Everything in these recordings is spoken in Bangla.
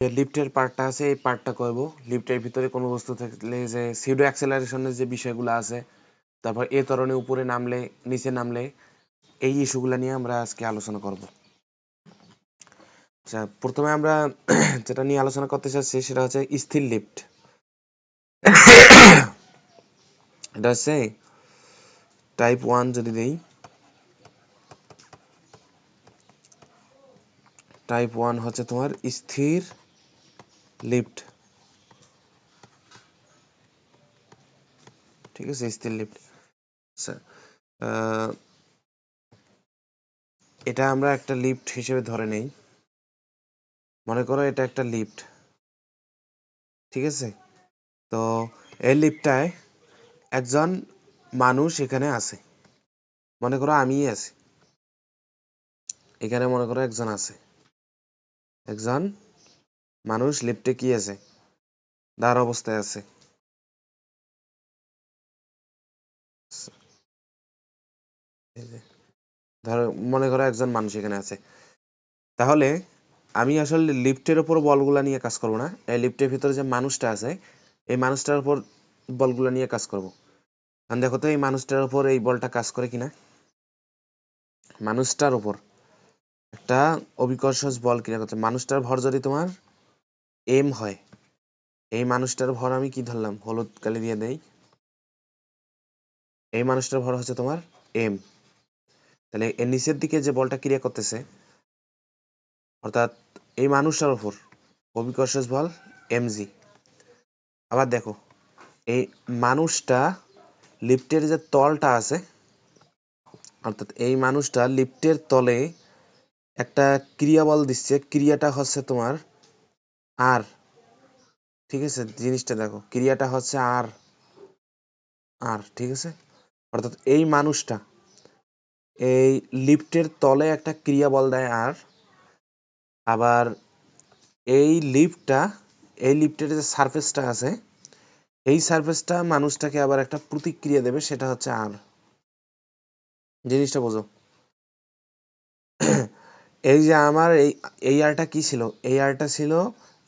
লিফটের পার্টটা আছে, এই পার্টটা করব। লিফটের ভিতরে কোনো বস্তু থাকলে যে সিউডো অ্যাক্সেলারেশনের যে বিষয়গুলো আছে, তারপর এ ত্বরণে উপরে নামলে নিচে নামলে এই ইস্যুগুলো নিয়ে আমরা আজকে আলোচনা করব। আচ্ছা, প্রথমে আমরা যেটা নিয়ে আলোচনা করতে চাচ্ছি সেটা হচ্ছে স্থির লিফট। এটা হচ্ছে টাইপ 1 যদি দেই, টাইপ 1 হচ্ছে তোমার স্থির লিফট। ঠিক আছে, স্থির লিফট। আচ্ছা, এটা আমরা একটা লিফট হিসেবে ধরে নেই। মনে করো এটা একটা লিফট, ঠিক আছে। তো এই লিফটটায় একজন মানুষ এখানে আছে, মনে করো আমিই আছি এখানে, মনে করো একজন আছে, একজন মানুষ লিফটে কি আছে, দাঁড় অবস্থায় আছে। ধরো মনে করো একজন মানুষ এখানে আছে, তাহলে আমি আসলে লিফটের উপর বলগুলা নিয়ে কাজ করব না, এই লিফটের ভিতরে যে মানুষটা আছে এই মানুষটার উপর বলগুলা নিয়ে কাজ করব। কারণ দেখো তো এই মানুষটার উপর এই বলটা কাজ করে কিনা। মানুষটার উপর একটা অভিকর্ষজ বল ক্রিয়া করছে। মানুষটার ভর যদি তোমার এম হয়, এই মানুষটার ভর আমি কি ধরলাম, হলুদ কালি দিয়ে দেই, এই মানুষটার ভর হচ্ছে তোমার এম। তাহলে এর নিচের দিকে যে বলটা ক্রিয়া করতেছে, অর্থাৎ এই মানুষটার উপর অভিকর্ষজ বল mg। আবার দেখো এই মানুষটা লিফটের যে তলটা আছে, অর্থাৎ এই মানুষটা লিফটের তলে একটা ক্রিয়া বল দিচ্ছে, ক্রিয়াটা হচ্ছে তোমার আর। ঠিক আছে, জিনিসটা দেখো, ক্রিয়াটা হচ্ছে আর আর ঠিক আছে। অর্থাৎ এই মানুষটা এই লিফটের তলে একটা ক্রিয়া বল দেয় আর, আবার এই লিফটটা, এই লিফটের যে সারফেসটা আছে এই সারফেসটা মানুষটাকে আবার একটা প্রতিক্রিয়া দেবে, সেটা হচ্ছে আর। জিনিসটা বোঝো। এই যে আমার এই এই আরটা কি ছিল, এই আরটা ছিল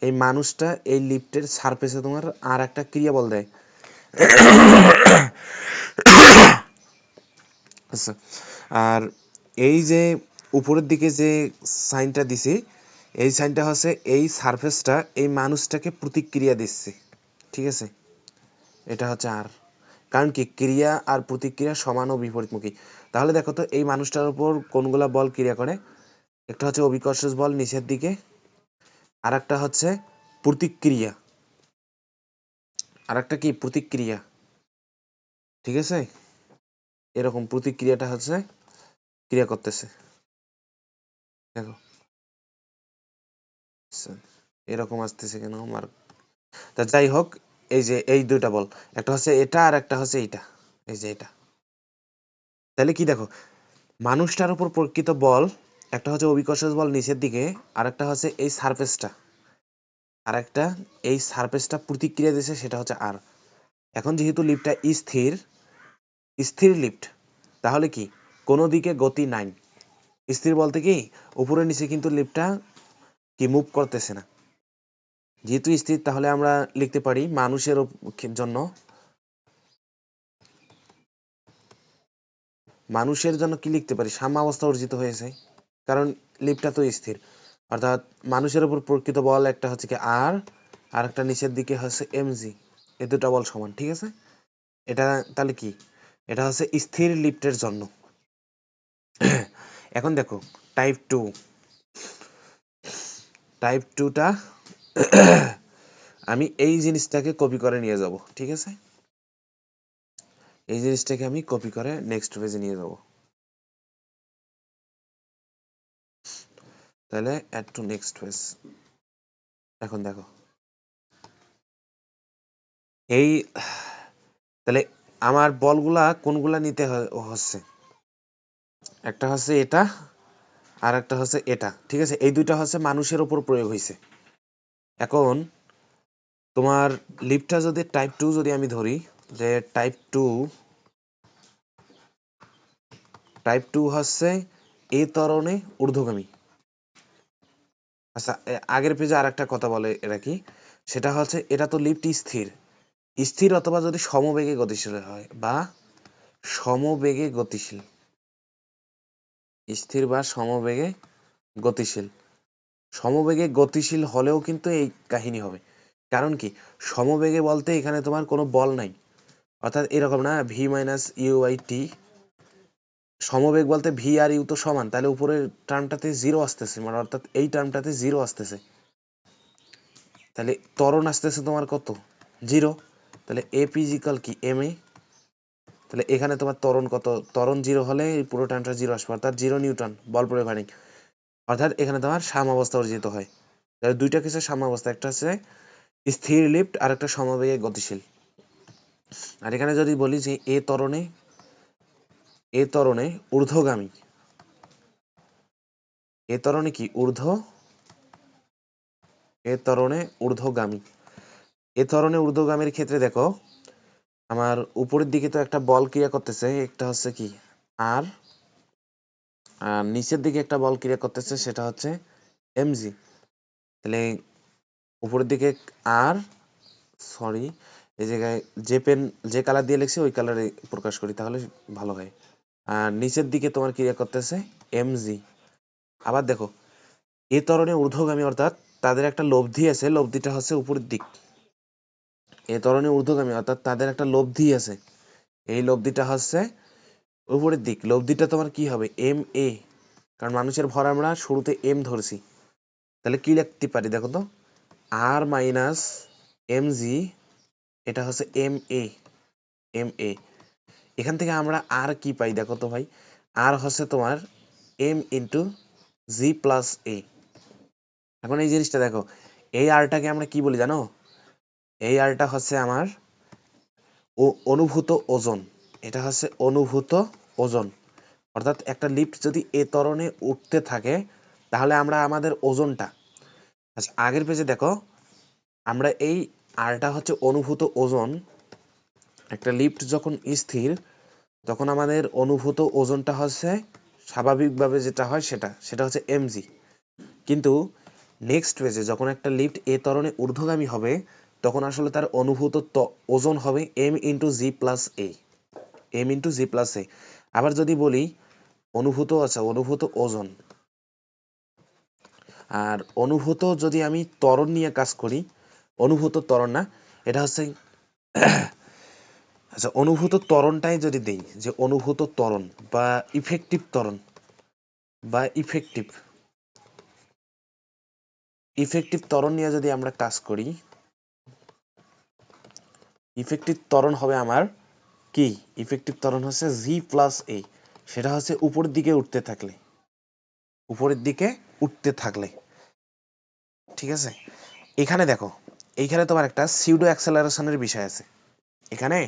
এই মানুষটা এই লিফটের সারফেসে তোমার আর একটা ক্রিয়া বল দেয়। আচ্ছা, আর এই যে উপরের দিকে যে সাইনটা দিছি, এই সাইনটা হচ্ছে এই সারফেসটা এই মানুষটাকে প্রতিক্রিয়া দিচ্ছে। ঠিক আছে, এটা হচ্ছে আর। কারণ কি, ক্রিয়া আর প্রতিক্রিয়া সমান ও বিপরীতমুখী। তাহলে দেখো তো এই মানুষটার উপর কোনগুলা বল ক্রিয়া করে, একটা হচ্ছে অভিকর্ষজ বল নিচের দিকে, আর একটা হচ্ছে প্রতিক্রিয়া, আর একটা কি প্রতিক্রিয়া। ঠিক আছে, এরকম প্রতিক্রিয়াটা হচ্ছে ক্রিয়া করতেছে। দেখো আচ্ছা, এরকম আসতেছে কেন আমার। তা যাই হোক, এই যে এই দুইটা বল, একটা হচ্ছে এটা আর একটা হচ্ছে এইটা, এই যে এটা। তাহলে কি দেখো, মানুষটার উপর প্রকৃত বল একটা হচ্ছে অভিকর্ষজ বল নিচের দিকে, আর একটা হচ্ছে এই সারফেসটা, আর একটা এই সারফেসটা প্রতিক্রিয়া দিচ্ছে, সেটা হচ্ছে আর। এখন যেহেতু লিফটটা স্থির, স্থির লিফট, তাহলে কি কোনো দিকে গতি নাই। স্থির বলতে কি উপরে নিচে কিন্তু লিফটটা কি মুভ করতেছে না। যেহেতু স্থির, তাহলে আমরা লিখতে পারি মানুষের জন্য, মানুষের জন্য কি লিখতে পারি, সাম্যাবস্থা অর্জিত হয়েছে, কারণ লিফটটা তো স্থির। অর্থাৎ মানুষের উপর প্রকৃত বল একটা হচ্ছে কি আর, আর একটা নিচের দিকে হচ্ছে mg, এই দুটা বল সমান। ঠিক আছে, এটা তাহলে কি, এটা হচ্ছে স্থির লিফটের জন্য। এখন দেখো টাইপ 2, টাইপ 2টা আমি এই জিনিসটাকে কপি করে নিয়ে যাব। ঠিক আছে, এই জিনিসটাকে আমি কপি করে নেক্সট পেজে নিয়ে যাব। তাহলে অ্যাড টু নেক্সট পেজ। এখন দেখো এই, তাহলে আমার বলগুলা কোনগুলা নিতে হচ্ছে, একটা হচ্ছে এটা আর একটা হচ্ছে এটা। ঠিক আছে, এই দুইটা হচ্ছে মানুষের উপর প্রয়োগ হয়েছে। এখন তোমার লিফটটা যদি টাইপ 2 যদি আমি ধরি, যে টাইপ 2 হচ্ছে এই ত্বরণে ঊর্ধ্বগামী। আচ্ছা, আগের পেজে আরেকটা কথা বলে এরা কি, সেটা হচ্ছে এটা তো লিফট স্থির, স্থির অথবা যদি সমবেগে গতিশীল হয় বা সমবেগে গতিশীল, স্থির বা সমবেগে গতিশীল। সমবেগে গতিশীল হলেও কিন্তু এই কাহিনী হবে। কারণ কি, সমবেগে বলতে এখানে তোমার কোনো বল নাই, অর্থাৎ এরকম না V minus you by T. সমবেগ বলতে ভি আর ইউ তো সমান, তাহলে উপরের টার্মটাতে জিরো আসতেছে, মানে অর্থাৎ এই টার্মটাতে জিরো আসতেছে, তাহলে ত্বরণ আসতেছে তোমার কত, জিরো। তাহলে এ ফিজিক্যাল কি এম এ, তাহলে এখানে তোমার ত্বরণ কত, ত্বরণ জিরো হলে এই পুরো টার্মটা জিরো আসবে, অর্থাৎ জিরো নিউটন বল প্রয়োগ হয়নি, অর্থাৎ এখানে তোমার সাম্যাবস্থা অর্জিত হয়। তাহলে দুইটা কিছু সাম্যাবস্থা, একটা হচ্ছে স্থির লিফট আর একটা সমবেগে গতিশীল। আর এখানে যদি বলি যে এ ত্বরণে ঊর্ধ্বগামী, এ ত্বরণে কি এ ত্বরণে ঊর্ধ্বগামী, এ ত্বরণে ঊর্ধ্বগামীর ক্ষেত্রে দেখো আমার উপরের দিকে তো একটা বল ক্রিয়া করতেছে, একটা হচ্ছে কি আর নিচের দিকে একটা বল ক্রিয়া করতেছে, সেটা হচ্ছে এমজি। তাহলে উপরের দিকে আর সরি, এই জায়গায় যে পেন যে কালার দিয়ে লিখছি ওই কালারে প্রকাশ করি তাহলে ভালো হয়। আর নিচের দিকে তোমার ক্রিয়া করতেছে এমজি। আবার দেখো এ ত্বরণে ঊর্ধ্বগামী, অর্থাৎ তাদের একটা লব্ধি আছে, লব্ধিটা হচ্ছে উপরের দিক। এ ত্বরণে ঊর্ধ্বগামী অর্থাৎ তাদের একটা লব্ধি আছে, এই লব্ধিটা হচ্ছে উপরের দিক। লব্ধিটা তোমার কি হবে এম এ, কারণ মানুষের ভর আমরা শুরুতে এম ধরছি, তাহলে কি লিখতে পারি দেখো তো, আর মাইনাস এম জি, এটা হচ্ছে এম এ। এখান থেকে আমরা আর কি পাই দেখো তো ভাই, আর হচ্ছে তোমার এম ইন্টু জি প্লাস এ। এখন এই জিনিসটা দেখো, এই আরটাকে আমরা কি বলি জানো, এই আরটা হচ্ছে আমার অনুভূত ওজন, এটা হচ্ছে অনুভূত ওজন। অর্থাৎ একটা লিফট যদি এ ত্বরণে উঠতে থাকে তাহলে আমরা আমাদের ওজনটা, আচ্ছা আগের পেজে দেখো আমরা এই আরটা হচ্ছে অনুভূত ওজন, একটা লিফট যখন স্থির তখন আমাদের অনুভূত ওজনটা হচ্ছে স্বাভাবিকভাবে যেটা হয় সেটা হচ্ছে এমজি। কিন্তু নেক্সট পেজে যখন একটা লিফট এ ত্বরণে ঊর্ধ্বগামী হবে তখন আসলে তার অনুভূত ওজন হবে এম ইন্টু জি প্লাস এ, এম ইন্টু জি প্লাস এ। আবার যদি বলি অনুভূত ওজন, আর অনুভূত যদি আমি ত্বরণ নিয়ে কাজ করি, অনুভূত ত্বরণ না, এটা হচ্ছে আচ্ছা অনুভূত ত্বরণটাই যদি দেই যে অনুভূত ত্বরণ বা ইফেক্টিভ ত্বরণ বা ইফেক্টিভ ত্বরণ নিয়ে যদি আমরা কাজ করি, ইফেক্টিভ ত্বরণ হবে আমার কি, ইফেক্টিভ ত্বরণ হচ্ছে জি প্লাস এ, সেটা হচ্ছে উপরের দিকে উঠতে থাকলে, ঠিক আছে। এখানে দেখো এইখানে তোমার একটা সিউডো অ্যাক্সেলারেশনের বিষয় আছে, এখানে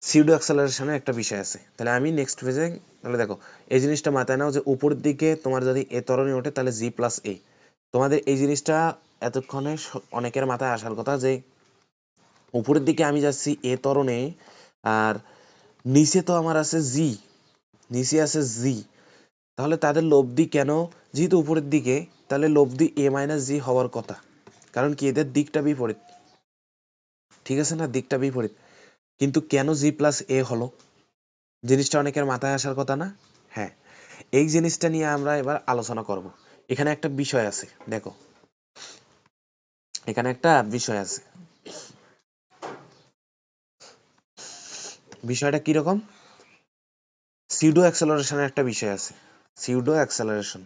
সিউডো অ্যাক্সেলারেশনের একটা বিষয় আছে। তাহলে আমি নেক্সট পেজে, তাহলে দেখো এই জিনিসটা মাথায় নাও যে উপরের দিকে তোমার যদি এ ত্বরণে ওঠে তাহলে জি প্লাস এ। তোমাদের এই জিনিসটা এতক্ষণে অনেকের মাথায় আসার কথা যে উপরের দিকে আমি যাচ্ছি এ ত্বরণে, আর নিচে তো আমার আছে জি, নিচে আছে জি, তাহলে তাদের লব্ধি কেন, যেহেতু উপরের দিকে তাহলে লব্ধি এ মাইনাস জি হওয়ার কথা, কারণ কি এদের দিকটা বিপরীত, ঠিক আছে না, দিকটা বিপরীত। কিন্তু কেন জি প্লাস এ হলো, জিনিসটা অনেকের মাথায় আসার কথা না। হ্যাঁ, এই জিনিসটা নিয়ে আমরা এবার আলোচনা করব। এখানে একটা বিষয় আছে দেখো, এখানে একটা বিষয় আছে, বিষয়টা কিরকম, সিউডো অ্যাক্সেলারেশনের একটা বিষয় আছে, pseudo acceleration,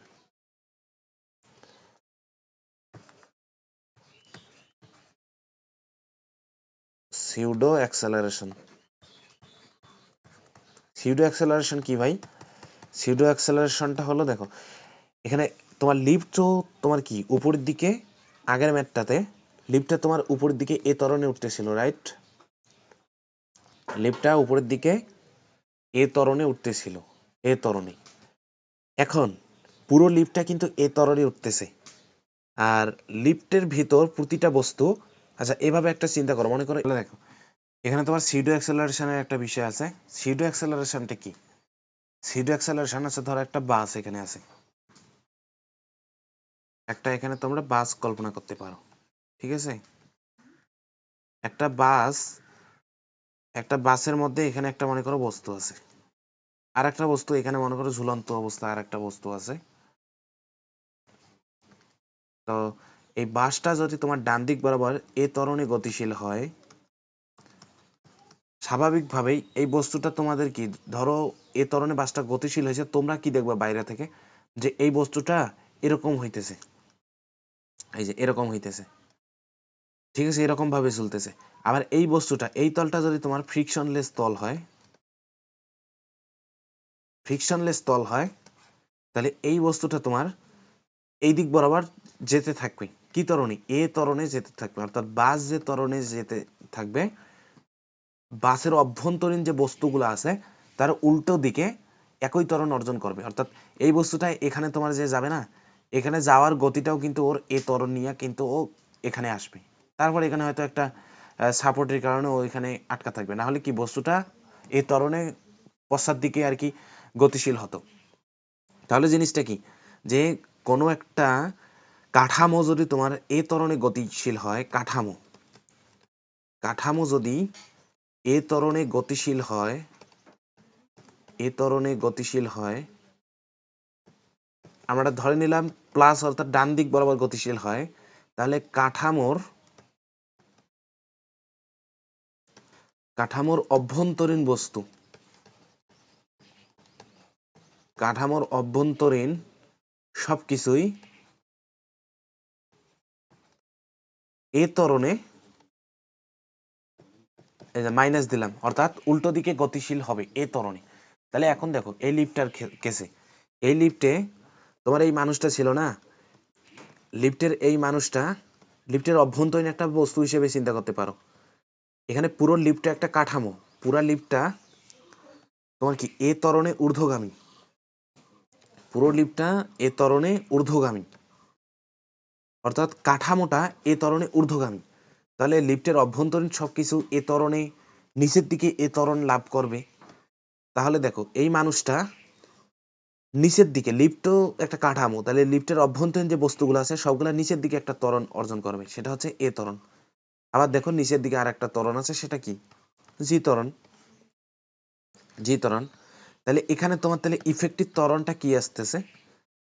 pseudo acceleration. Pseudo acceleration কি ভাই, সিউডো অ্যাক্সেলারেশনটা হলো দেখো এখানে তোমার লিফট তো তোমার কি উপরের দিকে, আগের ম্যাটটাতে লিফটটা তোমার উপরের দিকে এ ত্বরণে উঠতেছিল, রাইট, লিফটটা উপরের দিকে এ ত্বরণে উঠতেছিল, এ ত্বরণে। এখন পুরো লিফটটা কিন্তু এ ত্বরণে উঠতেছে, আর লিফটের ভিতর প্রতিটা বস্তু, আচ্ছা এভাবে একটা চিন্তা করো, মনে করো দেখো এখানে তোমার সিউডো অ্যাক্সেলারেশনের একটা বিষয় আছে। সিউডো অ্যাক্সেলারেশনটা কি, সিউডো অ্যাক্সেলারেশন আছে ধরো একটা বাস এখানে আছে, একটা এখানে তোমরা বাস কল্পনা করতে পারো, ঠিক আছে? একটা বাসের মধ্যে এখানে একটা মনে করো বস্তু আছে, আর একটা বস্তু এখানে মনে করো ঝুলন্ত অবস্থা আর একটা বস্তু আছে। তো এই বাসটা যদি তোমার ডান দিক বরাবর এ ত্বরণে গতিশীল হয়, স্বাভাবিকভাবেই এই বস্তুটা তোমাদের কি, ধরো এ ত্বরণে বাসটা গতিশীল হয়েছে, তোমরা কি দেখবে বাইরে থেকে যে এই বস্তুটা এরকম হইতেছে, এই যে এরকম হইতেছে, ঠিক আছে, এরকম ভাবে চলতেছে। আবার এই বস্তুটা, এই তলটা যদি তোমার ফ্রিকশনলেস তল হয়, তাহলে এই বস্তুটা তোমার এই দিক বরাবর যেতে থাকবে কি ত্বরণে, এ ত্বরণে যেতে থাকবে, অর্থাৎ বাস যে ত্বরণে যেতে থাকবে, বাসের অভ্যন্তরীণ যে বস্তুগুলো আছে তার উল্টো দিকে একই ত্বরণ অর্জন করবে। অর্থাৎ এই বস্তুটা এখানে তোমার যে যাবে না, এখানে যাওয়ার গতিটাও কিন্তু ওর এ ত্বরণ নিয়ে কিন্তু ও এখানে আসবে। তারপর এখানে হয়তো একটা সাপোর্টের কারণে ও এখানে আটকা থাকবে, না হলে কি বস্তুটা এ ত্বরণে পশ্চাৎ দিকে আর কি গতিশীল হতো। তাহলে জিনিসটা কি, যে কোনো একটা কাঠামো যদি তোমার এ ত্বরণে গতিশীল হয়, কাঠামো যদি এ ত্বরণে গতিশীল হয়, আমরা ধরে নিলাম প্লাস অর্থাৎ ডান দিক বরাবর গতিশীল হয়, তাহলে কাঠামোর অভ্যন্তরীণ সবকিছুই এ ত্বরণে, এই যে মাইনাস দিলাম, অর্থাৎ উল্টো দিকে গতিশীল হবে এ ত্বরণে। তাহলে এখন দেখো এই লিফটার কেসে, এই লিফটে তোমার এই মানুষটা ছিল না, লিফটের অভ্যন্তরীণ একটা বস্তু হিসেবে চিন্তা করতে পারো। এখানে পুরো লিফটটা একটা কাঠামো, পুরো লিফটটা তোমার কি এ ত্বরণে ঊর্ধ্বগামী, অর্থাৎ কাঠামোটা এ ত্বরণে ঊর্ধ্বগামী। তাহলে লিফটের অভ্যন্তরীণ সবকিছু এ ত্বরণে নিচের দিকে এ ত্বরণ লাভ করবে। তাহলে দেখো এই মানুষটা নিচের দিকে, লিফটও একটা কাঠামো, তাহলে লিফটের অভ্যন্তরীণ যে বস্তুগুলো আছে সবগুলা নিচের দিকে একটা ত্বরণ অর্জন করবে, সেটা হচ্ছে এ ত্বরণ। আবার দেখো নিচের দিকে আর একটা ত্বরণ আছে, সেটা কি, জি ত্বরণ। তাহলে এখানে তোমার তাহলে ইফেক্টিভ ত্বরণটা কি আসতেছে,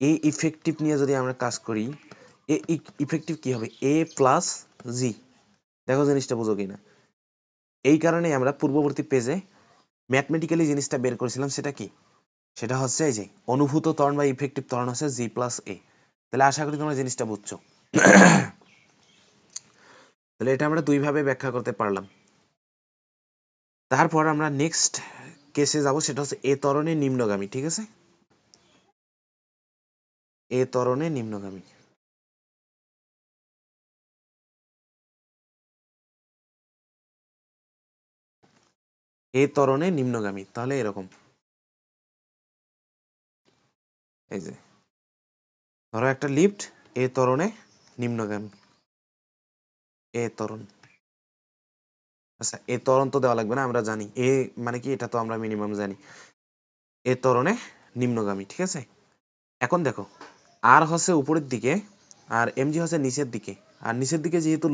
এই ইফেক্টিভ নিয়ে যদি আমরা কাজ করি, এ ইফেক্টিভ কি হবে, এ প্লাস জি। দেখো জিনিসটা বুঝো কিনা, এই কারণে আমরা পূর্ববর্তী পেজে ম্যাথমেটিক্যালি জিনিসটা বের করেছিলাম, সেটা কি, সেটা হচ্ছে এই যে অনুভূত ত্বরণ বা ইফেক্টিভ ত্বরণ হচ্ছে জি প্লাস এ। তাহলে আশা করি তোমরা জিনিসটা বুঝছো। তাহলে এটা আমরা দুই ভাবে ব্যাখ্যা করতে পারলাম। তারপর আমরা নেক্সট কেসে যাব, সেটা হচ্ছে এ ত্বরণে নিম্নগামী, ঠিক আছে, এ ত্বরণে নিম্নগামী। তাহলে এরকম, এই যে ধরো একটা লিফট এ ত্বরণে নিম্নগামী, এ ত্বরণ, আচ্ছা এ ত্বরণ তো দেওয়া লাগবে না, আমরা জানি এ মানে কি, এটা তো আমরা মিনিমাম জানি, এ ত্বরণে নিম্নগামী, ঠিক আছে। এখন দেখো আর হচ্ছে উপরের দিকে আর এমজি হচ্ছে নিচের দিকে, আর নিচের দিকে যেহেতু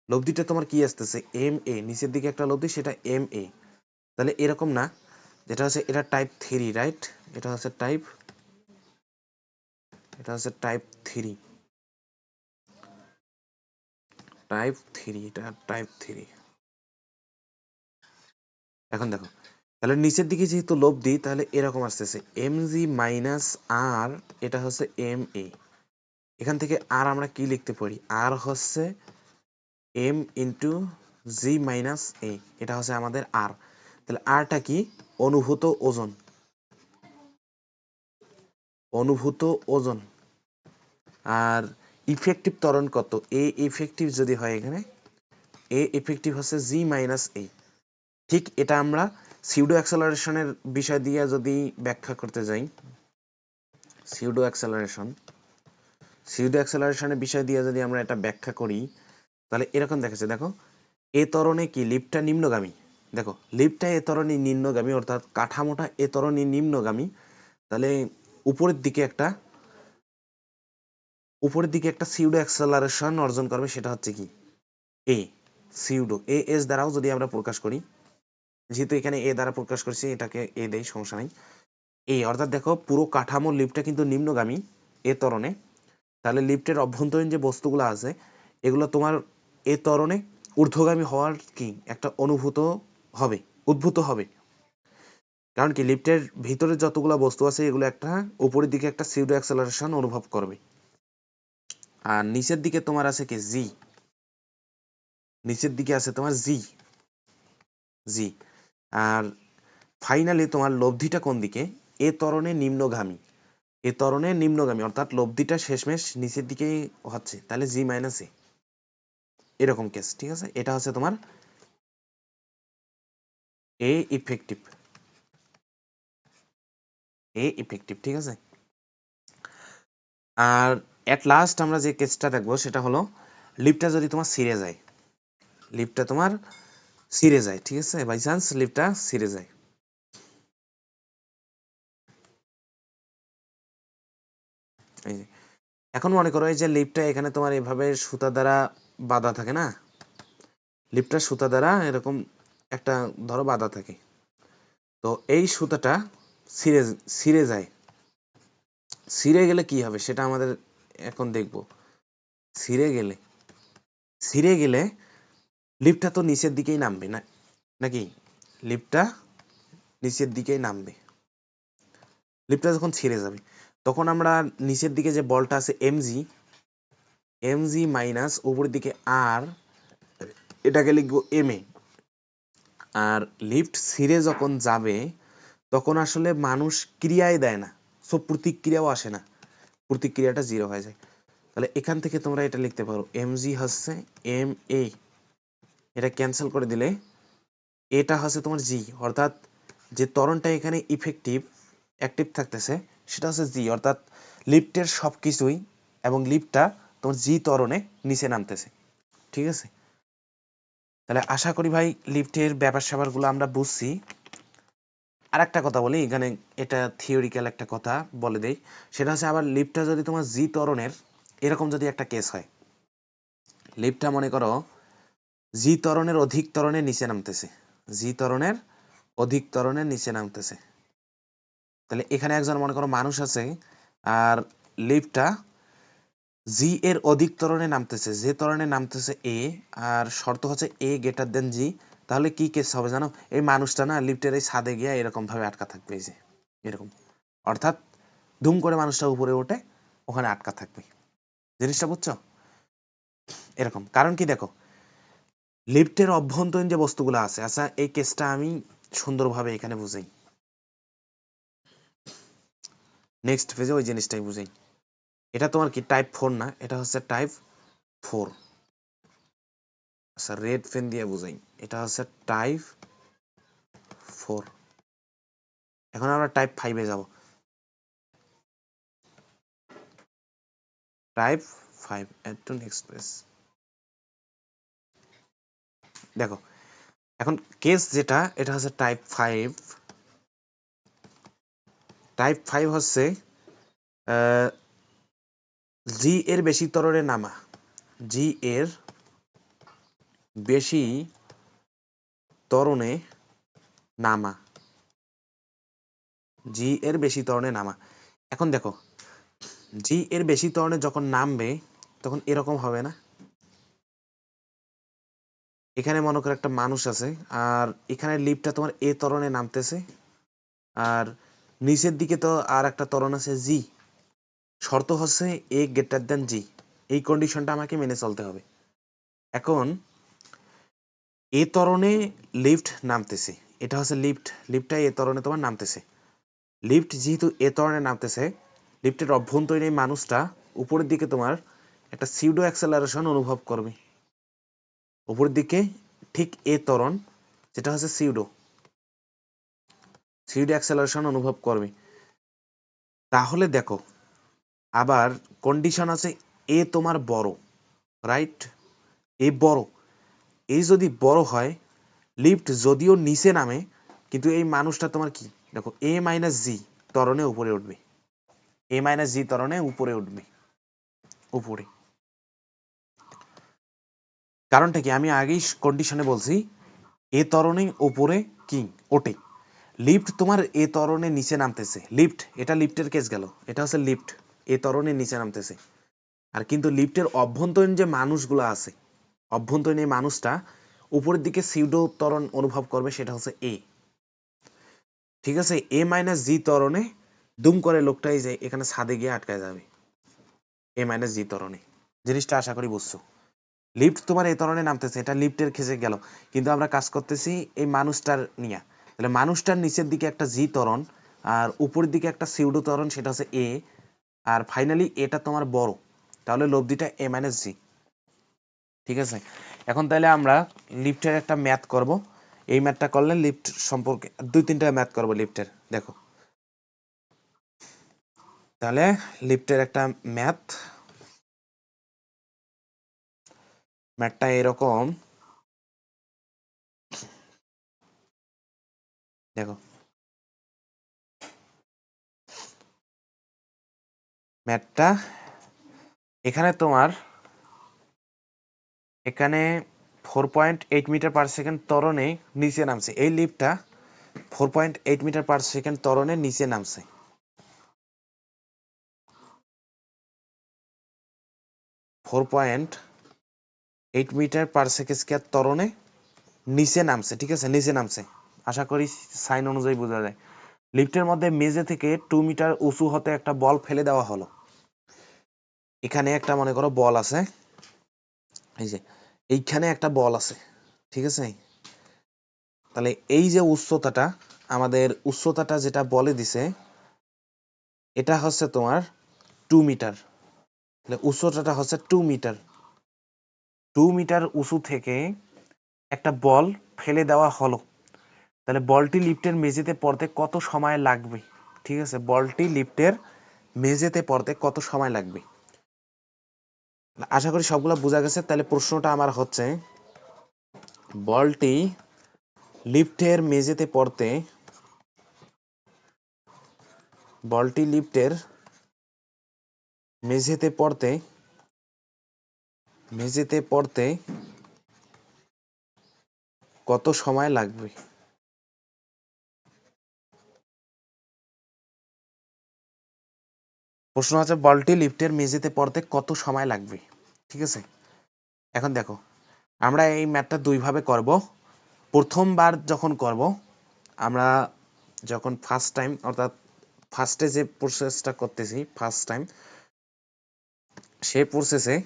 লব্ধিটা তোমার কি আসতেছে, এম এ, নিচের দিকে একটা লব্ধি, সেটা এম এ। তাহলে এরকম না, যেটা হচ্ছে এটা টাইপ 3, রাইট, এটা হচ্ছে টাইপ 3, এটা টাইপ 3। এখন দেখো তাহলে নিচের দিকে যেহেতু লব্ধি, তাহলে এরকম আসতেছে এম জি মাইনাস আর, এটা হচ্ছে এম এ। এখান থেকে আর আমরা কি লিখতে পারি, আর হচ্ছে এম ইন্টু জি মাইনাস এ, এটা হচ্ছে আমাদের আর। তাহলে আরটা কি, অনুভূত ওজন। আর ইফেক্টিভ ত্বরণ কত, এ ইফেক্টিভ যদি হয়, এখানে এ ইফেক্টিভ হচ্ছে জি মাইনাস এ। ঠিক এটা আমরা সিউডো অ্যাক্সেলারেশনের বিষয় দিয়ে যদি ব্যাখ্যা করতে যাই, সিউডো অ্যাক্সেলারেশনের বিষয় দিয়ে যদি আমরা এটা ব্যাখ্যা করি, তাহলে এরকম দেখাচ্ছে, দেখো এ ত্বরণে কি লিফটটা নিম্নগামী, দেখো লিফটটা এ ত্বরণে নিম্নগামী, অর্থাৎ কাঠামোটা এ ত্বরণে নিম্নগামী। তাহলে উপরের দিকে একটা উপরের দিকে একটা সিউডো অ্যাক্সেলারেশন অর্জন করবে, সেটা হচ্ছে কি এ সিউডো এ এস দ্বারাও যদি আমরা প্রকাশ করি, যেহেতু এখানে এ দ্বারা প্রকাশ করছি এটাকে এ দেই, সমস্যা নাই। এ অর্থাৎ দেখো পুরো কাঠামো লিফটটা কিন্তু নিম্নগামী এ ত্বরণে, তাহলে লিফটের অভ্যন্তরীণ যে বস্তুগুলো আছে এগুলো তোমার এ ত্বরণে ঊর্ধ্বগামী হওয়ার কি একটা উদ্ভূত হবে। কারণ কি লিফটের ভিতরে যতগুলো বস্তু আছে এগুলো একটা উপরের দিকে একটা সিউডো অ্যাক্সেলারেশন অনুভব করবে। আর নিচের দিকে তোমার আছে কি জি, নিচের দিকে আছে তোমার জি জি। আর ফাইনালি তোমার লব্ধিটা কোন দিকে, এ ত্বরণে নিম্নগামী, এ ত্বরণে নিম্নগামী অর্থাৎ লব্ধিটা শেষমেশ নিচের দিকে হচ্ছে, তাহলে জি মাইনাস এ, এরকম কেস। ঠিক আছে, এটা হচ্ছে তোমার এ ইফেক্টিভ, এ ইফেক্টিভ। ঠিক আছে, আর এট লাস্ট আমরা যে কেসটা দেখবো সেটা হলো লিফটটা যদি তোমার ছিঁড়ে যায়, লিফটটা তোমার ছিঁড়ে যায়, ঠিক আছে, বাই চান্স লিফটটা ছিঁড়ে যায়। এই যে এখন মনে করো এই যে লিফটটা এখানে তোমার এভাবে সুতা দ্বারা বাঁধা থাকে না, লিফটটা সুতা দ্বারা এরকম একটা ধরো বাঁধা থাকে, তো এই সুতাটা ছিঁড়ে ছিঁড়ে যায়, ছিঁড়ে গেলে কি হবে সেটা আমাদের এখন দেখব। ছিঁড়ে গেলে ছিঁড়ে গেলে লিফটটা তো নিচের দিকেই নামবে না, নাকি লিফটটা নিচের দিকেই নামবে। লিফটটা যখন ছিঁড়ে যাবে তখন আমরা নিচের দিকে যে বলটা আছে এমজি, এমজি মাইনাস উপরের দিকে আর, এটাকে লিখবো এম এ। আর লিফট ছিঁড়ে যখন যাবে তখন আসলে মানুষ ক্রিয়াই দেয় না, সো প্রতিক্রিয়াও আসে না, প্রতিক্রিয়াটা জিরো হয়ে যায়। তাহলে এখান থেকে তোমরা এটা লিখতে পারো এমজি হচ্ছে এম এ, এটা ক্যান্সেল করে দিলে এটা হচ্ছে তোমার জি, অর্থাৎ যে ত্বরণটা এখানে ইফেক্টিভ অ্যাক্টিভ থাকতেছে সেটা হচ্ছে জি, অর্থাৎ লিফটের সব কিছুই এবং লিফটটা তোমার জি ত্বরণে নিচে নামতেছে। ঠিক আছে, তাহলে আশা করি ভাই লিফটের ব্যাপার স্যাপারগুলো আমরা বুঝছি। আর একটা কথা বলি এখানে, এটা থিওরিক্যাল একটা কথা বলে দেই, সেটা হচ্ছে আবার লিফটটা যদি তোমার জি ত্বরণের এরকম যদি একটা কেস হয়, লিফটটা মনে করো জি ত্বরণের অধিক ত্বরণে নিচে নামতেছে, জি ত্বরণের অধিক ত্বরণের নিচে নামতেছে, তাহলে এখানে একজন মনে করো মানুষ আছে আর লিফটটা জি এর অধিক ত্বরণে নামতেছে, যে ত্বরণে নামতেছে এ, আর শর্ত হচ্ছে এ গ্রেটার দেন জি, তাহলে কি কেস হবে জানো, এই মানুষটা না লিফটের এই ছাদে গিয়ে এরকম ভাবে আটকা থাকবে, এই যে এরকম, অর্থাৎ ধুম করে মানুষটা উপরে ওঠে ওখানে আটকা থাকবে। জিনিসটা বুঝছো এরকম, কারণ কি দেখো লিফটের অভ্যন্তরীণ যে বস্তুগুলো আছে, আচ্ছা এই কেসটা আমি সুন্দরভাবে এখানে বুঝাই, নেক্সট পেজে ওই জিনিসটাই বুঝাই। এটা তোমার কি টাইপ 4 না, এটা হচ্ছে টাইপ 4। আচ্ছা রেড পেন দিয়ে বুঝাই, এটা হচ্ছে টাইপ 4। এখন আমরা টাইপ 5 এ যাব। Type 5 add to next page. দেখো এখন কেস যেটা এটা হচ্ছে টাইপ 5। টাইপ 5 হচ্ছে জি এর বেশি ত্বরণে নামা, জি এর বেশি ত্বরণে নামা, জি এর বেশি ত্বরণে নামা। এখন দেখো জি এর বেশি ত্বরণে যখন নামবে তখন এরকম হবে না, এখানে মনে করো একটা মানুষ আছে আর এখানে লিফটটা তোমার এ ত্বরণে নামতেছে, আর নিচের দিকে তো আর একটা ত্বরণ আছে জি, শর্ত হচ্ছে এ গ্রেটার দেন জি, এই কন্ডিশনটা আমাকে মেনে চলতে হবে। এখন এ ত্বরণে লিফট নামতেছে, এটা হচ্ছে লিফটটা এ ত্বরণে তোমার নামতেছে, লিফট যেহেতু এ ত্বরণে নামতেছে লিফটের অভ্যন্তরীণ এই মানুষটা উপরের দিকে তোমার একটা সিউডো অ্যাক্সেলারেশন অনুভব করবে, উপরের দিকে ঠিক এ ত্বরণ যেটা হচ্ছে সিউডো অ্যাক্সেলারেশন অনুভব করবে। তাহলে দেখো আবার কন্ডিশন আছে এ তোমার বড়, রাইট, এ বড়, এই যদি বড় হয় লিফট যদিও নিচে নামে কিন্তু এই মানুষটা তোমার কি দেখো এ মাইনাস জি ত্বরণে উপরে উঠবে, এ মাইনাস জি ত্বরণে উপরে উঠবে। উপরে। কারণটা কি আমি আগেই কন্ডিশনে বলছি এ ত্বরণে উপরে কি ওঠে। লিফট তোমার এ ত্বরণে নিচে নামতেছে, লিফট এটা লিফটের কেস গেল, এটা হচ্ছে লিফট এ ত্বরণে নিচে নামতেছে। আর কিন্তু লিফটের অভ্যন্তরীণ যে মানুষগুলো আছে, অভ্যন্তরীণ এই মানুষটা উপরের দিকে সিউডো ত্বরণ অনুভব করবে, সেটা হচ্ছে এ। ঠিক আছে, এ মাইনাস জি ত্বরণে দুম করে লোকটাই যে এখানে ছাদে গিয়ে আটকায় যাবে এ মাইনাস জি ত্বরণে। জিনিসটা আশা করি বুঝছো। লিফট তোমার এই ধরনের নামতেছে, এটা লিফটের খেসে গেল, কিন্তু আমরা কাজ করতেছি এই মানুষটার নিয়ে। তাহলে মানুষটার নিচের দিকে একটা জি ত্বরণ আর উপরের দিকে একটা সিউডো ত্বরণ, সেটা হচ্ছে এ। আর ফাইনালি এটা তোমার বড়, তাহলে লব্ধিটা এ মাইনাস জি। ঠিক আছে, এখন তাহলে আমরা লিফটের একটা ম্যাথ করব। এই ম্যাথটা করলে লিফট সম্পর্কে 2-3টা ম্যাথ করব লিফটের। দেখো তাহলে লিফটের একটা ম্যাথটা এরকম। দেখো ম্যাথটা এখানে তোমার এখানে 4.8 মিটার পার সেকেন্ড ত্বরণে নিচে নামছে। এই লিফটটা 4.8 মিটার পার সেকেন্ড ত্বরণে নিচে নামছে। 4.8 মিটার পার সেকেন্ড স্কয়ার ত্বরণে নিচে নামছে। ঠিক আছে, নিচে নামছে, আশা করি সাইন অনুযায়ী বোঝা যায়। লিফটের মধ্যে মেঝে থেকে 2 মিটার উঁচু হতে একটা বল ফেলে দেওয়া হলো। এখানে একটা মনে করো বল আছে, এই যে এইখানে একটা বল আছে। ঠিক আছে, তাহলে এই যে উচ্চতাটা, আমাদের উচ্চতাটা যেটা বলে দিছে এটা হচ্ছে তোমার 2 মিটার। তাহলে উচ্চতাটা হচ্ছে 2 মিটার। 2 মিটার উঁচু থেকে একটা বল ফেলে দেওয়া হলো। তাহলে বলটি লিফটের মেঝেতে পড়তে কত সময় লাগবে? ঠিক আছে, বলটি লিফটের মেঝেতে পড়তে কত সময় লাগবে? আশা করি সবগুলো বোঝা গেছে। তাহলে প্রশ্নটা আমার হচ্ছে বলটি লিফটের মেঝেতে পড়তে, বলটি লিফটের মেঝেতে পড়তে কত সময় লাগবে? প্রশ্ন আছে বলটি লিফটের মেঝেতে পড়তে কত সময় লাগবে। ঠিক আছে, এখন দেখো আমরা এই ম্যাথটা দুইভাবে করব। প্রথমবার যখন করব, আমরা যখন ফার্স্ট টাইম, অর্থাৎ ফার্স্টে যে প্রসেসটা করতেছি ফার্স্ট টাইম, সেই প্রসেসে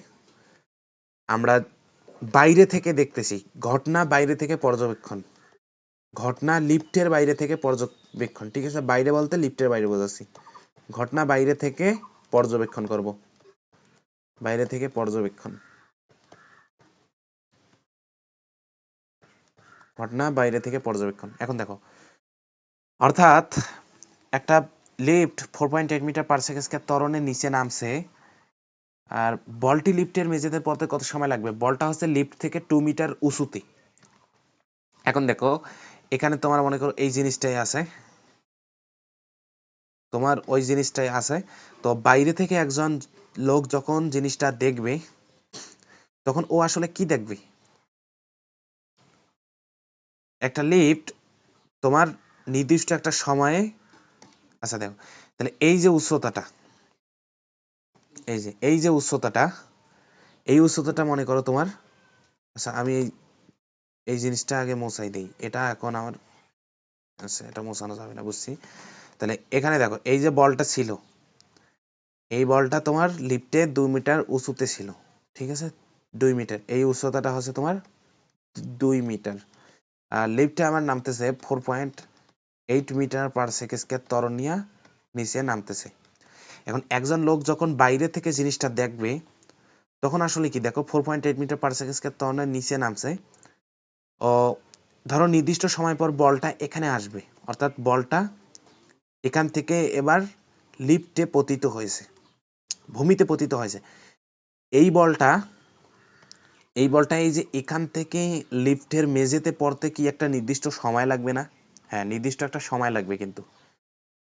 আমরা বাইরে থেকে দেখতেছি, ঘটনা বাইরে থেকে পর্যবেক্ষণ, ঘটনা লিফটের বাইরে থেকে পর্যবেক্ষণ। ঠিক আছে, বাইরে বলতে লিফটের বাইরে বোঝাচ্ছি, ঘটনা বাইরে থেকে পর্যবেক্ষণ করব, বাইরে থেকে পর্যবেক্ষণ, ঘটনা বাইরে থেকে পর্যবেক্ষণ। এখন দেখো, অর্থাৎ একটা lift 4.8 metre per second square ত্বরণে নিচে নামছে, আর বলটি লিফটের মেঝেতে পড়তে কত সময় লাগবে? বলটা হচ্ছে লিফট থেকে 2 মিটার উঁচুতে। এখন দেখো এখানে তোমার মনে করো এই জিনিসটাই আছে, তোমার ওই জিনিসটাই আছে। তো বাইরে থেকে একজন লোক যখন জিনিসটা দেখবে, তখন ও আসলে কি দেখবে? একটা লিফট তোমার নির্দিষ্ট একটা সময়ে, আচ্ছা দেখো তাহলে এই যে উচ্চতাটা, এই যে উচ্চতাটা, এই উচ্চতাটা মনে করো তোমার, আচ্ছা আমি এই জিনিসটা আগে মোছাই দেই, এটা এখন আমার, আচ্ছা এটা মোছানো যাবে না, বুঝছি। তাহলে এখানে দেখো এই যে বলটা ছিল, এই বলটা তোমার লিফটে 2 মিটার উঁচুতে ছিল। ঠিক আছে, 2 মিটার, এই উচ্চতাটা হচ্ছে তোমার 2 মিটার। আর লিফটে আমার নামতেছে 4.8 মিটার পার সেকেন্ড স্কয়ার ত্বরণ নিয়ে নিচে নামতেছে। এখন একজন লোক যখন বাইরে থেকে জিনিসটা দেখবে, তখন আসলে কি দেখো 4.8 মিটার পার সেকেন্ড স্কয়ার ত্বরণের নিচে নামছে। ও ধরো নির্দিষ্ট সময় পর বলটা এখানে আসবে, অর্থাৎ বলটা এখান থেকে এবার লিফটে পতিত হয়েছে, ভূমিতে পতিত হয়েছে। এই বলটা এই যে এখান থেকে লিফটের মেঝেতে পড়তে কি একটা নির্দিষ্ট সময় লাগবে না? হ্যাঁ, নির্দিষ্ট একটা সময় লাগবে। কিন্তু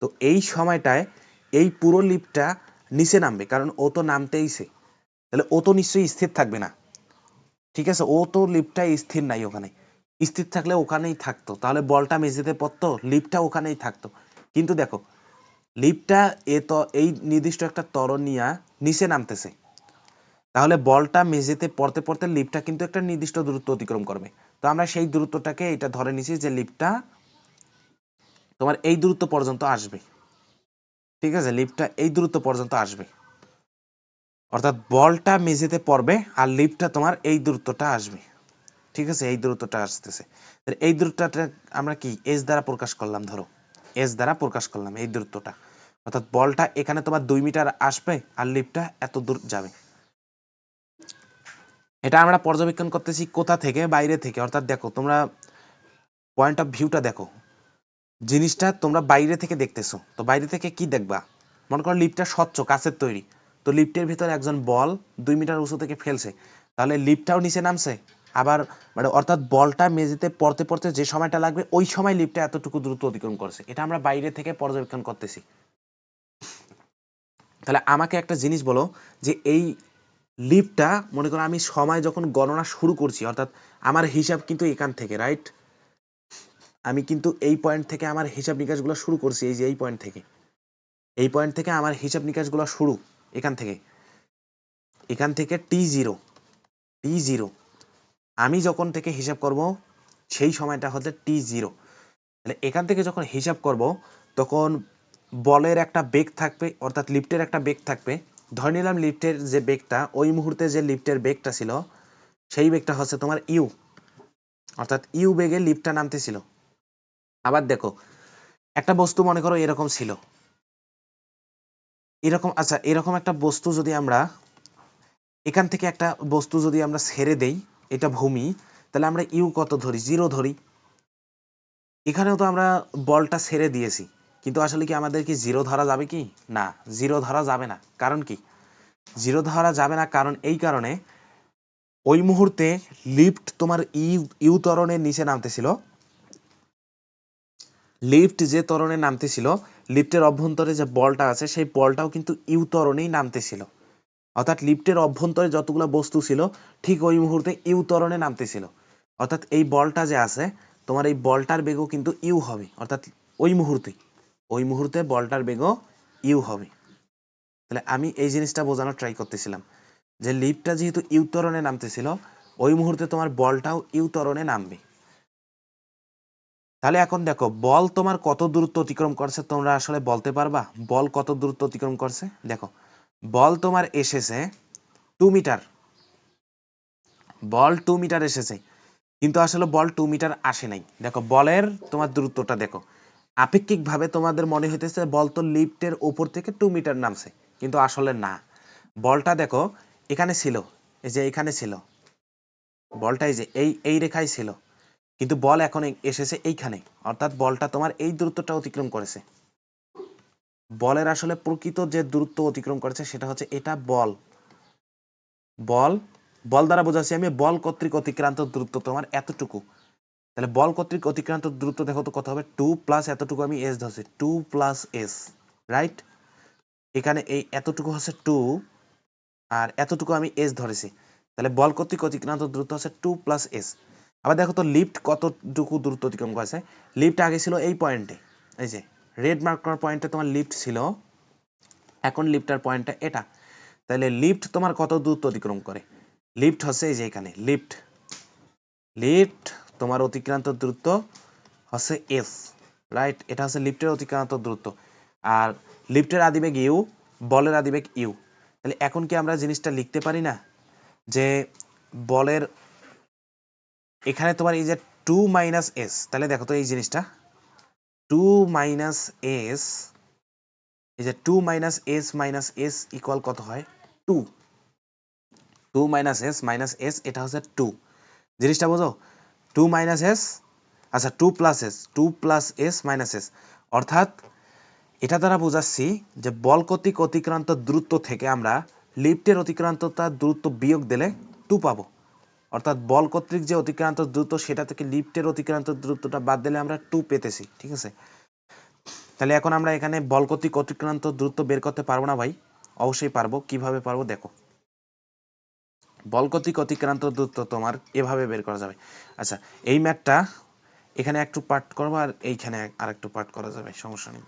তো এই সময়টায় এই পুরো লিফটটা নিচে নামবে, কারণ ও তো নামতেইছে। তাহলে ও তো নিশ্চয়ই স্থির থাকবে না, ঠিক আছে, ও তো লিফটটা স্থির নাই ওখানে, স্থির থাকলে ওখানেই থাকতো, তাহলে বলটা মেঝেতে পড়তো, লিফটটা ওখানেই থাকতো। কিন্তু দেখো লিফটটা এই নির্দিষ্ট একটা ত্বরণ নিয়ে নিচে নামতেছে, তাহলে বলটা মেঝেতে পড়তে পড়তে লিফটটা কিন্তু একটা নির্দিষ্ট দূরত্ব অতিক্রম করবে। তো আমরা সেই দূরত্বটাকে এটা ধরে নিছি যে লিফটটা তোমার এই দূরত্ব পর্যন্ত আসবে, ঠিক আছে, লিফটটা এই দূরত্ব পর্যন্ত আসবে, অর্থাৎ বলটা মেঝেতে পড়বে আর লিফটটা তোমার এই দূরত্বটা আসবে, ঠিক আছে, এই দূরত্বটা আসতেছে। এই দূরত্বটা আমরা কি এস দ্বারা প্রকাশ করলাম, ধরো এস দ্বারা প্রকাশ করলাম এই দূরত্বটা, অর্থাৎ বলটা এখানে তোমার 2 মিটার আসবে আর লিফটটা এত দূর যাবে। এটা আমরা পর্যবেক্ষণ করতেছি কোথা থেকে, বাইরে থেকে, অর্থাৎ দেখো তোমরা পয়েন্ট অফ ভিউটা দেখো, জিনিসটা তোমরা বাইরে থেকে দেখতেছো, তো বাইরে থেকে কি দেখবা, মনে করো লিফটটা স্বচ্ছ কাচের তৈরি, তো লিফটের ভিতরে একজন বল 2 মিটার উঁচু থেকে ফেলছে, তাহলে লিফটটাও নিচে নামছে, আবার মানে অর্থাৎ বলটা মেঝেতে পড়তে পড়তে যে সময়টা লাগবে ওই সময় লিফটটা এতটুকু দূরত্ব অতিক্রম করছে, এটা আমরা বাইরে থেকে পর্যবেক্ষণ করতেছি। তাহলে আমাকে একটা জিনিস বলো যে এই লিফটটা মনে করো আমি সময় যখন গণনা শুরু করছি, অর্থাৎ আমার হিসাব কিন্তু এখান থেকে, রাইট, আমি কিন্তু এই পয়েন্ট থেকে আমার হিসাব নিকাশগুলো শুরু করছি, এই যে এই পয়েন্ট থেকে, এই পয়েন্ট থেকে আমার হিসাব নিকাশগুলো শুরু, এখান থেকে, এখান থেকে টি জিরো আমি যখন থেকে হিসাব করব সেই সময়টা হচ্ছে টি0। তাহলে এখান থেকে যখন হিসাব করব তখন বলের একটা বেগ থাকবে, অর্থাৎ লিফটের একটা বেগ থাকবে, ধরে নিলাম লিফটের যে বেগটা ওই মুহূর্তে যে লিফটের বেগটা ছিল সেই বেগটা হচ্ছে তোমার ইউ, অর্থাৎ ইউ বেগে লিফটটা নামতেছিল। আবার দেখো একটা বস্তু মনে করো এরকম ছিল, এরকম, আচ্ছা এরকম একটা বস্তু যদি আমরা এখান থেকে একটা বস্তু যদি আমরা ছেড়ে দেই, এটা ভূমি, তাহলে আমরা ইউ কত ধরি, 0 ধরি। এখানেও তো আমরা বলটা ছেড়ে দিয়েছি, কিন্তু আসলে কি আমাদের কি 0 ধরা যাবে কি, না 0 ধরা যাবে না, কারণ কি 0 ধরা যাবে না, কারণ এই কারণে ওই মুহূর্তে লিফট তোমার ইউ ত্বরণের নিচে নামতেছিল, লিফট যে ত্বরণে নামতেছিল, লিফটের অভ্যন্তরে যে বলটা আছে সেই বলটাও কিন্তু ইউ ত্বরণেই নামতেছিল, অর্থাৎ লিফটের অভ্যন্তরে যতগুলো বস্তু ছিল ঠিক ওই মুহূর্তে ইউ ত্বরণে নামতেছিল, অর্থাৎ এই বলটা যে আছে তোমার এই বলটার বেগও কিন্তু ইউ হবে, অর্থাৎ ওই মুহূর্তে বলটার বেগও ইউ হবে। তাহলে আমি এই জিনিসটা বোঝানোর ট্রাই করতেছিলাম যে লিফটটা যেহেতু ইউ ত্বরণে নামতেছিল ওই মুহূর্তে তোমার বলটাও ইউ ত্বরণে নামবে। তাহলে এখন দেখো বল তোমার কত দূরত্ব অতিক্রম করছে তোমরা আসলে বলতে পারবা, বল কত দূরত্ব অতিক্রম করছে, দেখো বল তোমার এসেছে 2 মিটার, বল 2 মিটার এসেছে, কিন্তু আসলে বল 2 মিটার আসে নাই। দেখো বলের তোমার দূরত্বটা দেখো, আপেক্ষিকভাবে তোমাদের মনে হইতেছে বল তো লিফটের উপর থেকে 2 মিটার নামছে, কিন্তু আসলে না, বলটা দেখো এখানে ছিল, এই যে এখানে ছিল বলটা, এই যে এই রেখায় ছিল, কিন্তু বল এখন এসেছে এইখানে, অর্থাৎ বলটা তোমার এই দূরত্বটা অতিক্রম করেছে। বলের আসলে প্রকৃত যে দূরত্ব অতিক্রম করেছে সেটা হচ্ছে এটা বল, বল বল দ্বারা বোঝাচ্ছি আমি বল কর্তৃক অতিক্রান্ত দূরত্ব তোমার এতটুকু। তাহলে বল কর্তৃক অতিক্রান্ত দূরত্ব দেখো তো কত হবে, 2 প্লাস এতটুকু আমি এস ধরছি, 2 প্লাস এস, রাইট, এখানে এই এতটুকু হচ্ছে 2 আর এতটুকু আমি এস ধরেছি, তাহলে বল কর্তৃক অতিক্রান্ত দূরত্ব হচ্ছে 2 প্লাস এস। আবার দেখো তো লিফট কতটুকু দূরত্ব অতিক্রম করেছে, লিফট আগে ছিল এই পয়েন্টে, এই যে রেড মার্ক করার পয়েন্টে তোমার লিফট ছিল, এখন লিফটার পয়েন্টটা এটা, তাহলে লিফট তোমার কত দূরত্ব অতিক্রম করে, লিফট হচ্ছে এই যে এখানে লিফট, লিফট তোমার অতিক্রান্ত দূরত্ব হচ্ছে এস, রাইট, এটা হচ্ছে লিফটের অতিক্রান্ত দূরত্ব, আর লিফটের আদিবেগ ইউ, বলের আদিবেগ ইউ। তাহলে এখন কি আমরা জিনিসটা লিখতে পারি না যে বলের এখানে তোমার এই যে 2 মাইনাস এস, তাহলে দেখো তো এই জিনিসটা 2 মাইনাস এস, এই যে 2 মাইনাস এস ইকুয়াল কত হয় 2, 2 মাইনাস এস এটা হচ্ছে 2, জিনিসটা বোঝো 2 মাইনাস এস, আচ্ছা 2 plus S, 2 plus S minus S, অর্থাৎ এটা দ্বারা বোঝাচ্ছি যে বল কর্তৃক অতিক্রান্ত দূরত্ব থেকে আমরা লিফটের অতিক্রান্ততার দূরত্ব বিয়োগ দিলে 2 পাবো, অর্থাৎ বল কর্তৃক যে অতিক্রান্ত দূরত্ব সেটা থেকে লিফটের অতিক্রান্ত দূরত্বটা বাদ দিলে আমরা 2 পেতেছি, ঠিক আছে। তাহলে এখন আমরা এখানে বল কর্তৃক অতিক্রান্ত দূরত্ব বের করতে পারবো না ভাই, অবশ্যই পারবো, কিভাবে পারবো দেখো, বল কর্তৃক অতিক্রান্ত দূরত্ব তোমার এভাবে বের করা যাবে। আচ্ছা, এই ম্যাথটা এখানে একটু পার্ট করবো আর এইখানে আর একটু পার্ট করা যাবে, সমস্যা নেই।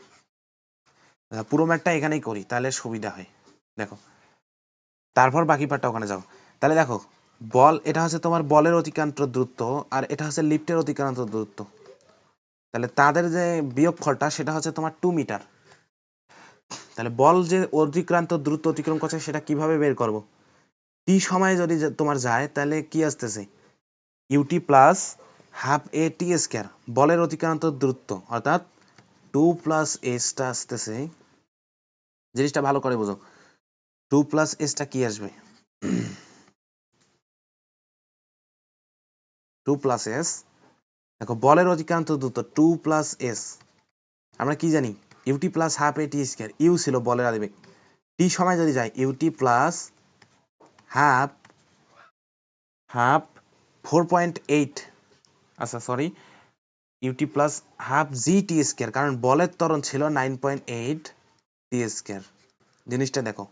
পুরো ম্যাথটা এখানেই করি, তাহলে সুবিধা হয়। দেখো, তারপর বাকি পার্টটা ওখানে যাও। তাহলে দেখো, বল এটা হচ্ছে তোমার বলের অতিক্রান্ত দূরত্ব, আর এটা হচ্ছে লিফটের অতিক্রান্ত দূরত্ব। তাহলে তাদের যে বিয়োগফলটা সেটা হচ্ছে তোমার 2 মিটার। তাহলে বল যে অতিক্রান্ত দূরত্ব অতিক্রম করছে সেটা কিভাবে বের করব? টি সময় যদি তোমার যায় তাহলে কি আসতেছে, UT plus half a t square, বলের অতিক্রান্ত দূরত্ব অর্থাৎ 2 প্লাস এসটা আসতেছে। জিনিসটা ভালো করে বোঝো, 2 প্লাস এসটা কি আসবে, 2 প্লাস এস। দেখো, বলের অতিক্রান্ত দূরত্ব 2 প্লাস এস, আমরা কি জানি, ut plus half a t square. U ছিল বলের আদিবেগ, টি সময় যদি যায় ইউটি প্লাস হাফ হাফ 4.8, আচ্ছা সরি, ইউটি প্লাস হাফ জি টি স্কয়ার, কারণ বলের ত্বরণ ছিল 9.8 টি স্কয়ার। জিনিসটা দেখো,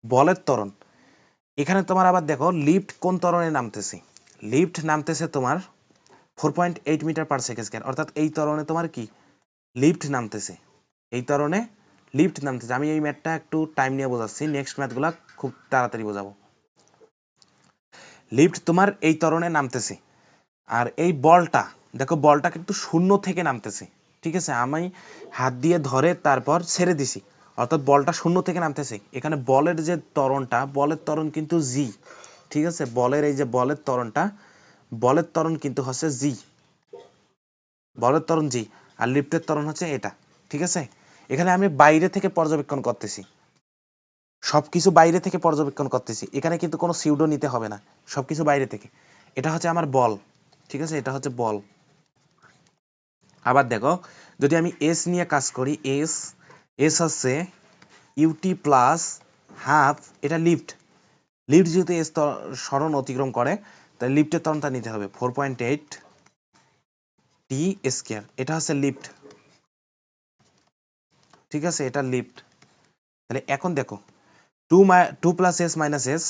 বলের ত্বরণ এখানে তোমার আবার দেখো লিফট কোন ত্বরণে নামতেছে, লিফট নামতেছে তোমার 4.8 মিটার পার সেকেন্ড স্কয়ার, অর্থাৎ এই ত্বরণে তোমার কি লিফট নামতেছে, এই ত্বরণে লিফট নামতেছে। আমি এই ম্যাথটা একটু টাইম নিয়ে বোঝাচ্ছি, নেক্সট ম্যাথগুলো খুব তাড়াতাড়ি বোঝাবো। লিফট তোমার এই ত্বরণে নামতেছে, আর এই বলটা দেখো, বলটা কিন্তু শূন্য থেকে নামতেছে, ঠিক আছে, আমি হাত দিয়ে ধরে তারপর ছেড়ে দিছি, অর্থাৎ বলটা শূন্য থেকে নামতেছে। এখানে বলের যে ত্বরণটা, বলের ত্বরণ কিন্তু জি, ঠিক আছে, বলের এই যে বলের ত্বরণটা, বলের ত্বরণ কিন্তু হচ্ছে জি, বলের ত্বরণ জি, আর লিফটের ত্বরণ হচ্ছে এটা, ঠিক আছে। এখানে আমি বাইরে থেকে পর্যবেক্ষণ করতেছি, সবকিছু বাইরে থেকে পর্যবেক্ষণ করতেছি, এখানে কিন্তু কোনো সিউডো নিতে হবে না, সবকিছু বাইরে থেকে। এটা হচ্ছে আমার বল, ঠিক আছে, এটা হচ্ছে বল। আবার দেখো, যদি আমি এস নিয়ে কাজ করি, এস এস হচ্ছে ইউটি প্লাস হাফ, এটা লিফট, লিফট যেহেতু এস সরণ অতিক্রম করে, তাই লিফটের ত্বরণটা নিতে হবে 4.8 টি স্কয়ার, এটা হচ্ছে লিফট, ঠিক আছে, এটা লিফট। তাহলে এখন দেখো, 2 প্লাস এস মাইনাস এস,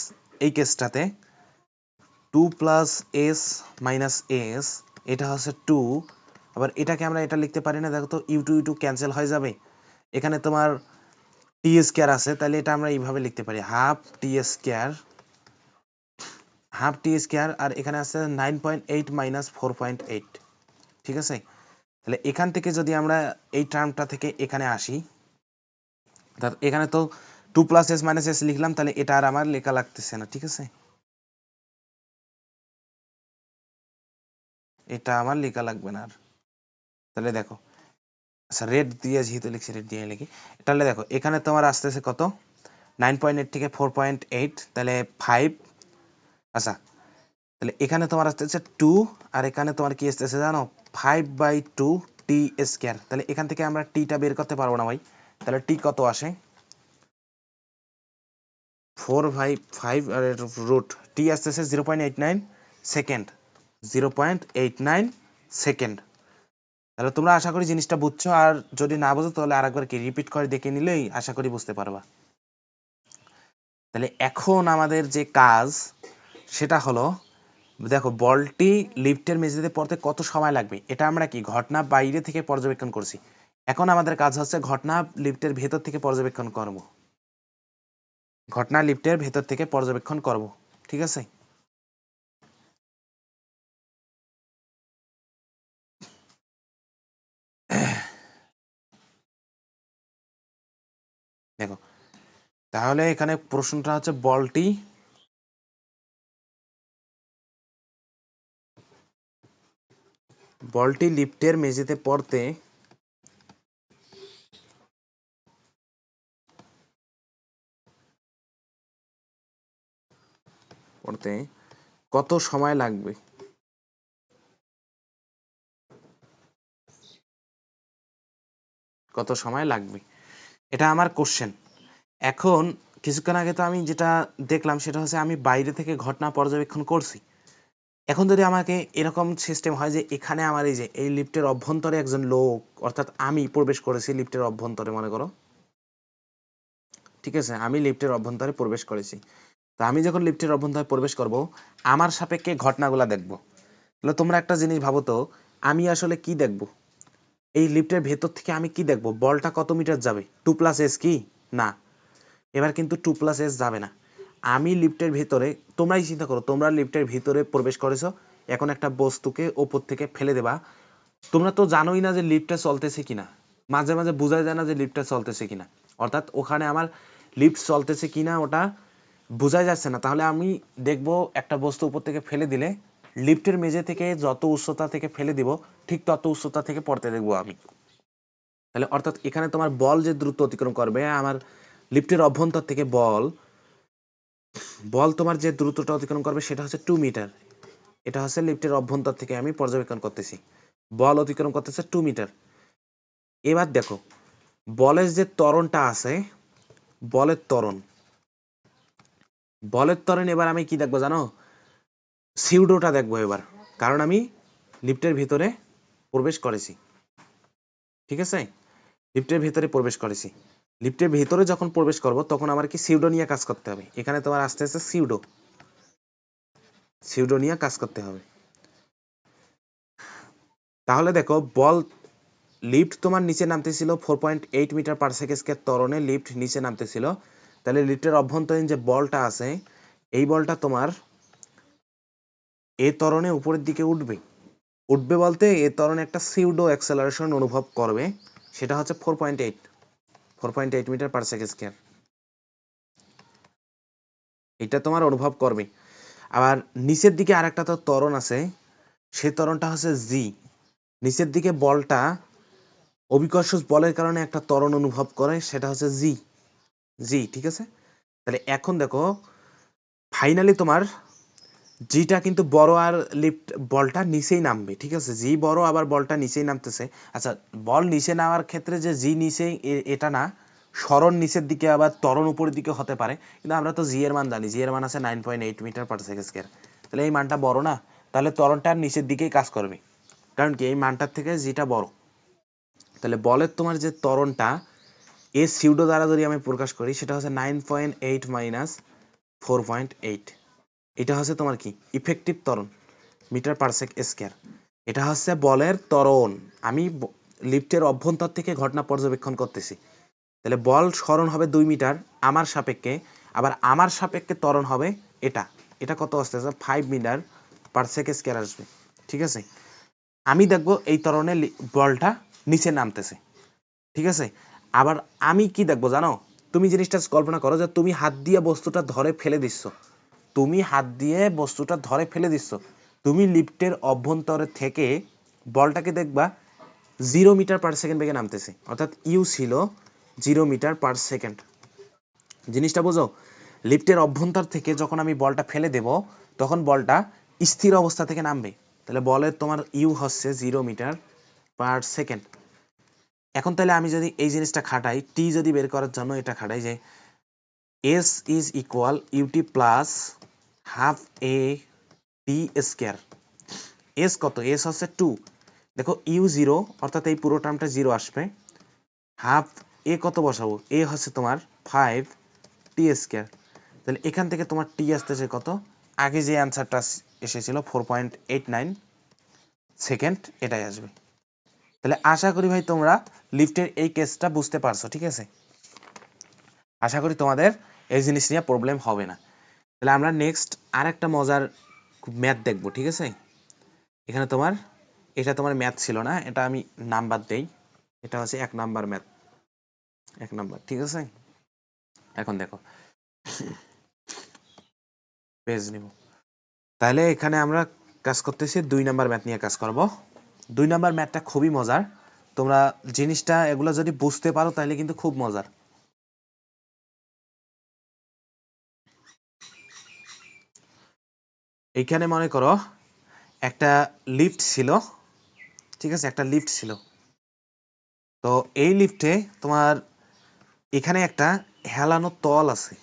এই কেসটাতে 2 প্লাস এস মাইনাস এস, এটা হচ্ছে 2, আবার এটাকে আমরা এটা লিখতে পারি না, দেখো তো ইউ টু ক্যান্সেল হয়ে যাবে, এখানে তোমার টি স্কয়ার আছে, তাহলে এটা আমরা এইভাবে লিখতে পারি হাফ টি স্কয়ার, হাফ টি স্কয়ার, আর এখানে আছে 9.8 মাইনাস 4.8, ঠিক আছে। তাহলে এখান থেকে যদি আমরা এই টার্মটা থেকে এখানে আসি, এখানে তো 2 প্লাস এস মাইনাস এস লিখলাম, তাহলে এটা আর আমার লেখা লাগতেছে না, ঠিক আছে, এটা আমার লেখা লাগবে না আর। তাহলে দেখো, আচ্ছা রেড দিয়ে যেহেতু লিখছি, রেড দিয়ে লিখি, তাহলে দেখো এখানে তোমার আসতেছে কত, 9.8 থেকে 4.8, তাহলে 5, আচ্ছা তাহলে এখানে তোমার আসতেছে 2, আর এখানে তোমার কি আসতেছে জানো, 5/2 টি স্কয়ার। তাহলে এখান থেকে আমরা টিটা বের করতে পারবো না ভাই, তাহলে টি কত আসে, 4/5 আর রুট টি আসতেছে 0.89 সেকেন্ড, 0.89 সেকেন্ড। তাহলে তোমরা আশা করি জিনিসটা বুঝছো, আর যদি না বুঝো তাহলে আরেকবার কি রিপিট করে দেখে নিলেই আশা করি বুঝতে পারবা। তাহলে এখন আমাদের যে কাজ সেটা হলো, দেখো বলটি লিফটের মেঝেতে পড়তে কত সময় লাগবে, এটা আমরা কি ঘটনা বাইরে থেকে পর্যবেক্ষণ করছি, এখন আমাদের কাজ হচ্ছে ঘটনা লিফটের ভেতর থেকে পর্যবেক্ষণ করব, ঘটনা লিফটের ভেতর থেকে পর্যবেক্ষণ করব, ঠিক আছে। দেখো, তাহলে এখানে প্রশ্নটা হচ্ছে বলটি লিফটের মেঝেতে পড়তে কত সময় লাগবে, কত সময় লাগবে, এটা আমার কোশ্চেন। এখন কিছুক্ষণ আগে তো আমি যেটা দেখলাম সেটা হচ্ছে আমি বাইরে থেকে ঘটনা পর্যবেক্ষণ করছি। এখন যদি আমাকে এরকম সিস্টেম হয় যে এখানে আমার এই যে এই লিফটের অভ্যন্তরে একজন লোক, অর্থাৎ আমি প্রবেশ করেছি লিফটের অভ্যন্তরে, মনে করো, ঠিক আছে, আমি লিফটের অভ্যন্তরে প্রবেশ করেছি, তো আমি যখন লিফটের অভ্যন্তরে প্রবেশ করব আমার সাপেক্ষে ঘটনাগুলো দেখব। তাহলে তোমরা একটা জিনিস ভাবো তো, আমি আসলে কি দেখব? এই লিফটের ভেতর থেকে আমি কি দেখব? বলটা কত মিটার যাবে? 2+s কি? না, এবার কিন্তু 2+s যাবে না। আমি লিফটের ভেতরে, তোমরাই চিন্তা করো, তোমরা লিফটের ভিতরে প্রবেশ করেছো, এখন একটা বস্তুকে ওপর থেকে ফেলে দেবা। তোমরা তো জানোই না যে লিফটটা চলতেছে কিনা, মাঝে মাঝে বোঝা যায় না যে লিফটটা চলতেছে কিনা, অর্থাৎ ওখানে আমার লিফট চলতেছে কিনা ওটা বোঝা যাচ্ছে না। তাহলে আমি দেখব একটা বস্তু উপর থেকে ফেলে দিলে লিফটের মেঝে থেকে যত উচ্চতা থেকে ফেলে দিব ঠিক তত উচ্চতা থেকে পড়তে দেখবো আমি। তাহলে অর্থাৎ এখানে তোমার বল যে দ্রুত অতিক্রম করবে, আমার লিফটের অভ্যন্তর থেকে বল তোমার যে দ্রুতটা অতিক্রম করবে সেটা হচ্ছে 2 মিটার। এটা হচ্ছে লিফটের অভ্যন্তর থেকে আমি পর্যবেক্ষণ করতেছি, বল অতিক্রম করতেছে 2 মিটার। এবার দেখো বলের যে ত্বরণটা আছে, বলের ত্বরণ, এবার আমি কি দেখবো জানো? সিউডোটা দেখবো এবার, কারণ আমি লিফটের ভিতরে প্রবেশ করেছি। ঠিক আছে, লিফটের ভিতরে প্রবেশ করেছি, লিফটের ভিতরে যখন প্রবেশ করব তখন আমার কি সিউডো নিয়ে কাজ করতে হবে। এখানে তোমার আস্তে আস্তে সিউডো নিয়ে কাজ করতে হবে। তাহলে দেখো বল, লিফট তোমার নিচে নামতেছিল 4.8 মিটার পার সেকেন্ড ত্বরণে লিফট নিচে নামতেছিল। তাহলে লিফটের অভ্যন্তরীণ যে বলটা আছে, এই বলটা তোমার এই ত্বরণে উপরের দিকে উঠবে বলতে এই ত্বরণে একটা সিউডো অ্যাক্সেলারেশন অনুভব করবে, সেটা হচ্ছে 4.8 মিটার পার সেকেন্ড। এটা তোমার অনুভব করবে। আবার নিচের দিকে আরেকটা তো ত্বরণ আছে, সেই ত্বরণটা হচ্ছে জি। নিচের দিকে বলটা অভিকর্ষ বলের কারণে একটা ত্বরণ অনুভব করে, সেটা হচ্ছে জি। ঠিক আছে, তাহলে এখন দেখো ফাইনালি তোমার জিটা কিন্তু বড় আর লিফট বলটা নিচেই নামবে। ঠিক আছে, জি বড় আবার বলটা নিচেই নামতেছে। আচ্ছা, বল নিচে নামার ক্ষেত্রে যে জি নিচে এটা না, সরণ নিচের দিকে আবার ত্বরণ উপরের দিকে হতে পারে, কিন্তু আমরা তো জি এর মান জানি, জি এর মান আছে 9.8 মিটার পার সেকেন্ড। তাহলে এই মানটা বড় না, তাহলে ত্বরণটা নিচের দিকেই কাজ করবে, কারণ কি এই মানটার থেকে জিটা বড়। তাহলে বলের তোমার যে ত্বরণটা এ সিউডো দ্বারা যদি আমি প্রকাশ করি, সেটা হচ্ছে 9.8 মাইনাস 4.8। এটা হচ্ছে তোমার কি ইফেক্টিভ ত্বরণ মিটার পার সেকেন্ড। এটা হচ্ছে বলের ত্বরণ। আমি লিফটের অভ্যন্তর থেকে ঘটনা পর্যবেক্ষণ করতেছি। তাহলে বল সরণ হবে 2 মিটার আমার সাপেক্ষে, আবার আমার সাপেক্ষে ত্বরণ হবে এটা। এটা কত আসতেছে? 5 মিটার পার সেকেন্ড আসবে। ঠিক আছে, আমি দেখবো এই ত্বরণে বলটা নিচে নামতেছে। ঠিক আছে, আবার আমি কি দেখবো জানো? তুমি জিনিসটা কল্পনা করো যে তুমি হাত দিয়ে বস্তুটা ধরে ফেলে দিচ্ছ, তুমি লিফটের অভ্যন্তরে থেকে বলটাকে দেখবা 0 মিটার পার সেকেন্ড বেগে নামতেছে, অর্থাৎ ইউ ছিল 0 মিটার পার সেকেন্ড। জিনিসটা বোঝো, লিফটের অভ্যন্তর থেকে যখন আমি বলটা ফেলে দেব তখন বলটা স্থির অবস্থা থেকে নামবে। তাহলে বলের তোমার ইউ হচ্ছে 0 মিটার পার সেকেন্ড। এখন তাহলে আমি যদি এই জিনিসটা খাটাই, টি যদি বের করার জন্য এটা খাটাই যে s is equal ut plus half a t square. S কত? এস হচ্ছে 2। দেখো ইউ 0, অর্থাৎ এই পুরো টার্মটা 0 আসবে। হাফ এ কত বসাবো? এ হচ্ছে তোমার 5 টি স্কয়ার। তাহলে এখান থেকে তোমার টি আসতেছে কত? আগে যে অ্যান্সারটা এসেছিল 4.89 সেকেন্ড, এটাই আসবে। তাহলে আশা করি ভাই তোমরা লিফটের এই কেসটা বুঝতে পারছো। ঠিক আছে, আশা করি তোমাদের এই জিনিস নিয়ে প্রবলেম হবে না। তাহলে আমরা নেক্সট আরেকটা মজার ম্যাথ দেখবো। ঠিক আছে, এখানে তোমার এটা তোমার ম্যাথ ছিল না, এটা আমি নাম্বার দেই। এটা হচ্ছে 1 নাম্বার ম্যাথ, 1 নাম্বার। ঠিক আছে, এখন দেখো পেজ নিব। তাহলে এখানে আমরা কাজ করতেছি 2 নাম্বার ম্যাথ নিয়ে কাজ করব। 2 নাম্বার ম্যাথটা খুবই মজার, তোমরা জিনিসটা এগুলো যদি বুঝতে পারো তাহলে কিন্তু খুব মজার। এইখানে মনে করো একটা লিফট ছিল। ঠিক আছে, একটা লিফট ছিল। তো এই লিফটে তোমার এখানে একটা হেলানো তল আছে,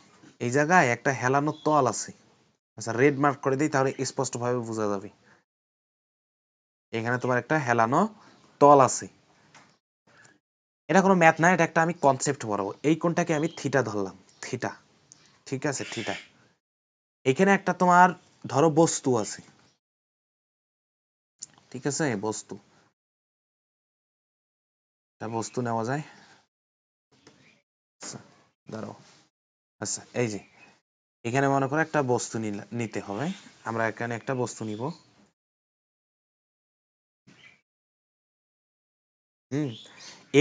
এই জায়গায় একটা হেলানো তল আছে। আচ্ছা, রেড মার্ক করে দিই তাহলে স্পষ্টভাবে বোঝা যাবে। এখানে তোমার একটা হেলানো তল আছে। এটা কোনো ম্যাথ না, এটা একটা আমি কনসেপ্ট বলবো। এই কোণটাকে আমি থিটা ধরলাম, থিটা। ঠিক আছে, থিটা। এখানে একটা তোমার ধরো বস্তু আছে, ঠিক আছে, বস্তু, একটা বস্তু নেওয়া যায়। আচ্ছা দাঁড়াও, আচ্ছা এই যে এখানে মনে করো একটা বস্তু নিতে হবে, আমরা এখানে একটা বস্তু নিব।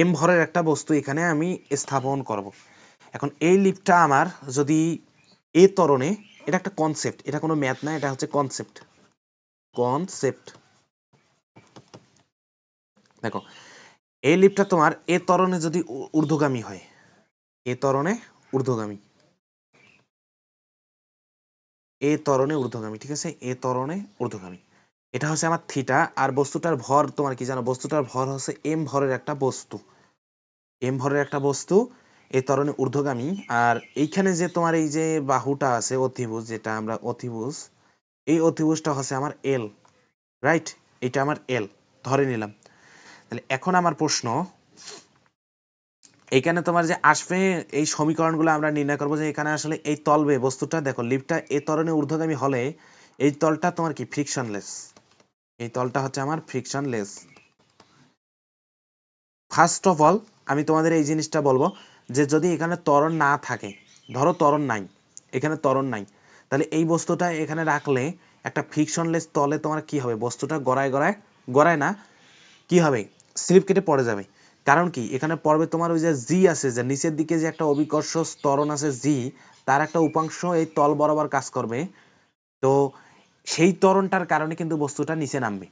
এম ভরের একটা বস্তু এখানে আমি স্থাপন করব। এখন এই লিফটটা আমার যদি এ ত্বরণে, এটা একটা কনসেপ্ট, এটা কোনো ম্যাথ না, এটা হচ্ছে কনসেপ্ট। কনসেপ্ট দেখো, এই লিফটটা তোমার এ ত্বরণে যদি ঊর্ধ্বগামী হয়, এ ত্বরণে ঊর্ধ্বগামী, এ ত্বরণে ঊর্ধ্বগামী, ঠিক আছে, এ ত্বরণে ঊর্ধ্বগামী, এটা হচ্ছে আমার থিটা। আর বস্তুটার ভর তোমার কি জানো? বস্তুটার ভর হচ্ছে এম ভরের একটা বস্তু, এম ভরের একটা বস্তু এই ত্বরণে ঊর্ধ্বগামী। আর এইখানে যে তোমার এই যে বাহুটা আছে অতিভুজ, যেটা আমরা অতিভুজ, এই অতিভুজটা হচ্ছে আমার এল, রাইট, এটা আমার এল ধরে নিলাম। তাহলে এখন আমার প্রশ্ন, এইখানে তোমার যে আসবে এই সমীকরণগুলো আমরা নির্ণয় করবো যে এখানে আসলে এই তলবে বস্তুটা, দেখো লিফটটা এই ত্বরণে ঊর্ধ্বগামী হলে এই তলটা তোমার কি ফ্রিকশনলেস, এই তলটা হচ্ছে আমার ফ্রিকশনলেস। ফার্স্ট অফ অল আমি তোমাদের এই জিনিসটা বলবো যে যদি এখানে ত্বরণ না থাকে, ধরো ত্বরণ নাই, এখানে ত্বরণ নাই, তাহলে এই বস্তুটা এখানে রাখলে একটা ফ্রিকশনলেস তলে তোমার কি হবে, বস্তুটা গড়ায় গড়ায়, গড়ায় না, কি হবে, স্লিপ কেটে পড়ে যাবে। কারণ কি, এখানে পড়বে তোমার ওই যে জি আছে, যে নিচের দিকে যে একটা অভিকর্ষ ত্বরণ আছে জি, তার একটা উপাংশ এই তল বরাবর কাজ করবে। তো সেই ত্বরণটার কারণে কিন্তু বস্তুটা নিচে নামবে।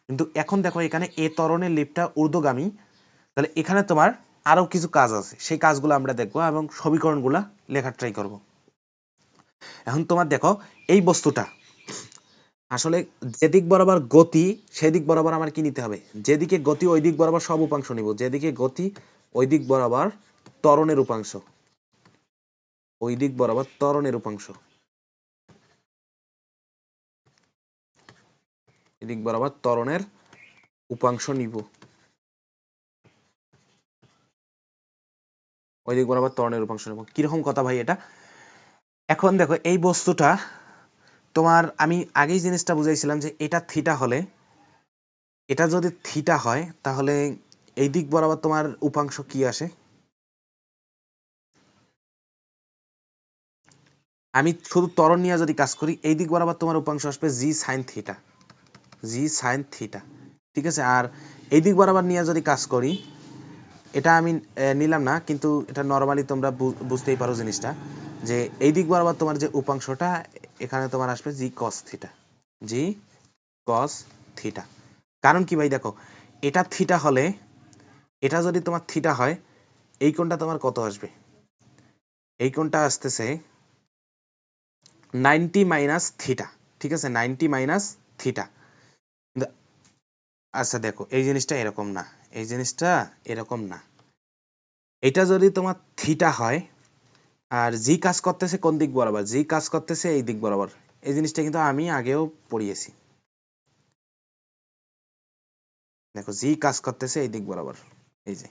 কিন্তু এখন দেখো এখানে এ ত্বরণের লিফটটা ঊর্ধ্বগামী, তাহলে এখানে তোমার আরো কিছু কাজ আছে, সেই কাজগুলো আমরা দেখবো এবং সমীকরণগুলো লেখার ট্রাই করব। এখন তোমার দেখো এই বস্তুটা আসলে যেদিক বরাবর গতি সেদিক বরাবর আমার কি নিতে হবে, যেদিকে গতি ওই দিক বরাবর সব উপাংশ নিব, যেদিকে গতি ওই দিক বরাবর ত্বরণের উপাংশ, ওই দিক বরাবর ত্বরণের উপাংশ, এদিক বরাবর ত্বরণের উপাংশ নিব, ওই দিক বরাবর ত্বরণের উপাংশ নিব। কিরকম কথা ভাই এটা? এখন দেখো এই বস্তুটা তোমার আমি আগেই জিনিসটা বুঝাইছিলাম যে এটা থিটা হলে, এটা যদি থিটা হয় তাহলে এই দিক বরাবর তোমার উপাংশ কি আসে, আমি শুধু ত্বরণ নিয়ে যদি কাজ করি এই দিক বরাবর তোমার উপাংশ আসবে জি সাইন থিটা, জি সাইন থিটা, ঠিক আছে। আর এই দিক বরাবর নিয়ে যদি কাজ করি, এটা আমি নিলাম না, কিন্তু এটা নর্মালি তোমরা বুঝতেই পারো জিনিসটা, যে এই দিক বরাবর তোমার যে উপাংশটা এখানে তোমার আসবে জি কস থিটা, জি কস থিটা। কারণ কি ভাই দেখো, এটা থিটা হলে, এটা যদি তোমার থিটা হয়, এই কোণটা তোমার কত আসবে, এই কোণটা আসতেছে 90 মাইনাস থিটা, ঠিক আছে, 90 মাইনাস থিটা। কিন্তু আচ্ছা দেখো এই জিনিসটা এরকম না, এই জিনিসটা এরকম না, এটা যদি তোমার থিটা হয় আর জি কাজ করতেছে কোন দিক বরাবর, জি কাজ করতেছে এই দিক বরাবর, এই জিনিসটা কিন্তু আমি আগেও পড়িয়েছি। দেখো জি কাজ করতেছে এই দিক বরাবর, এই যে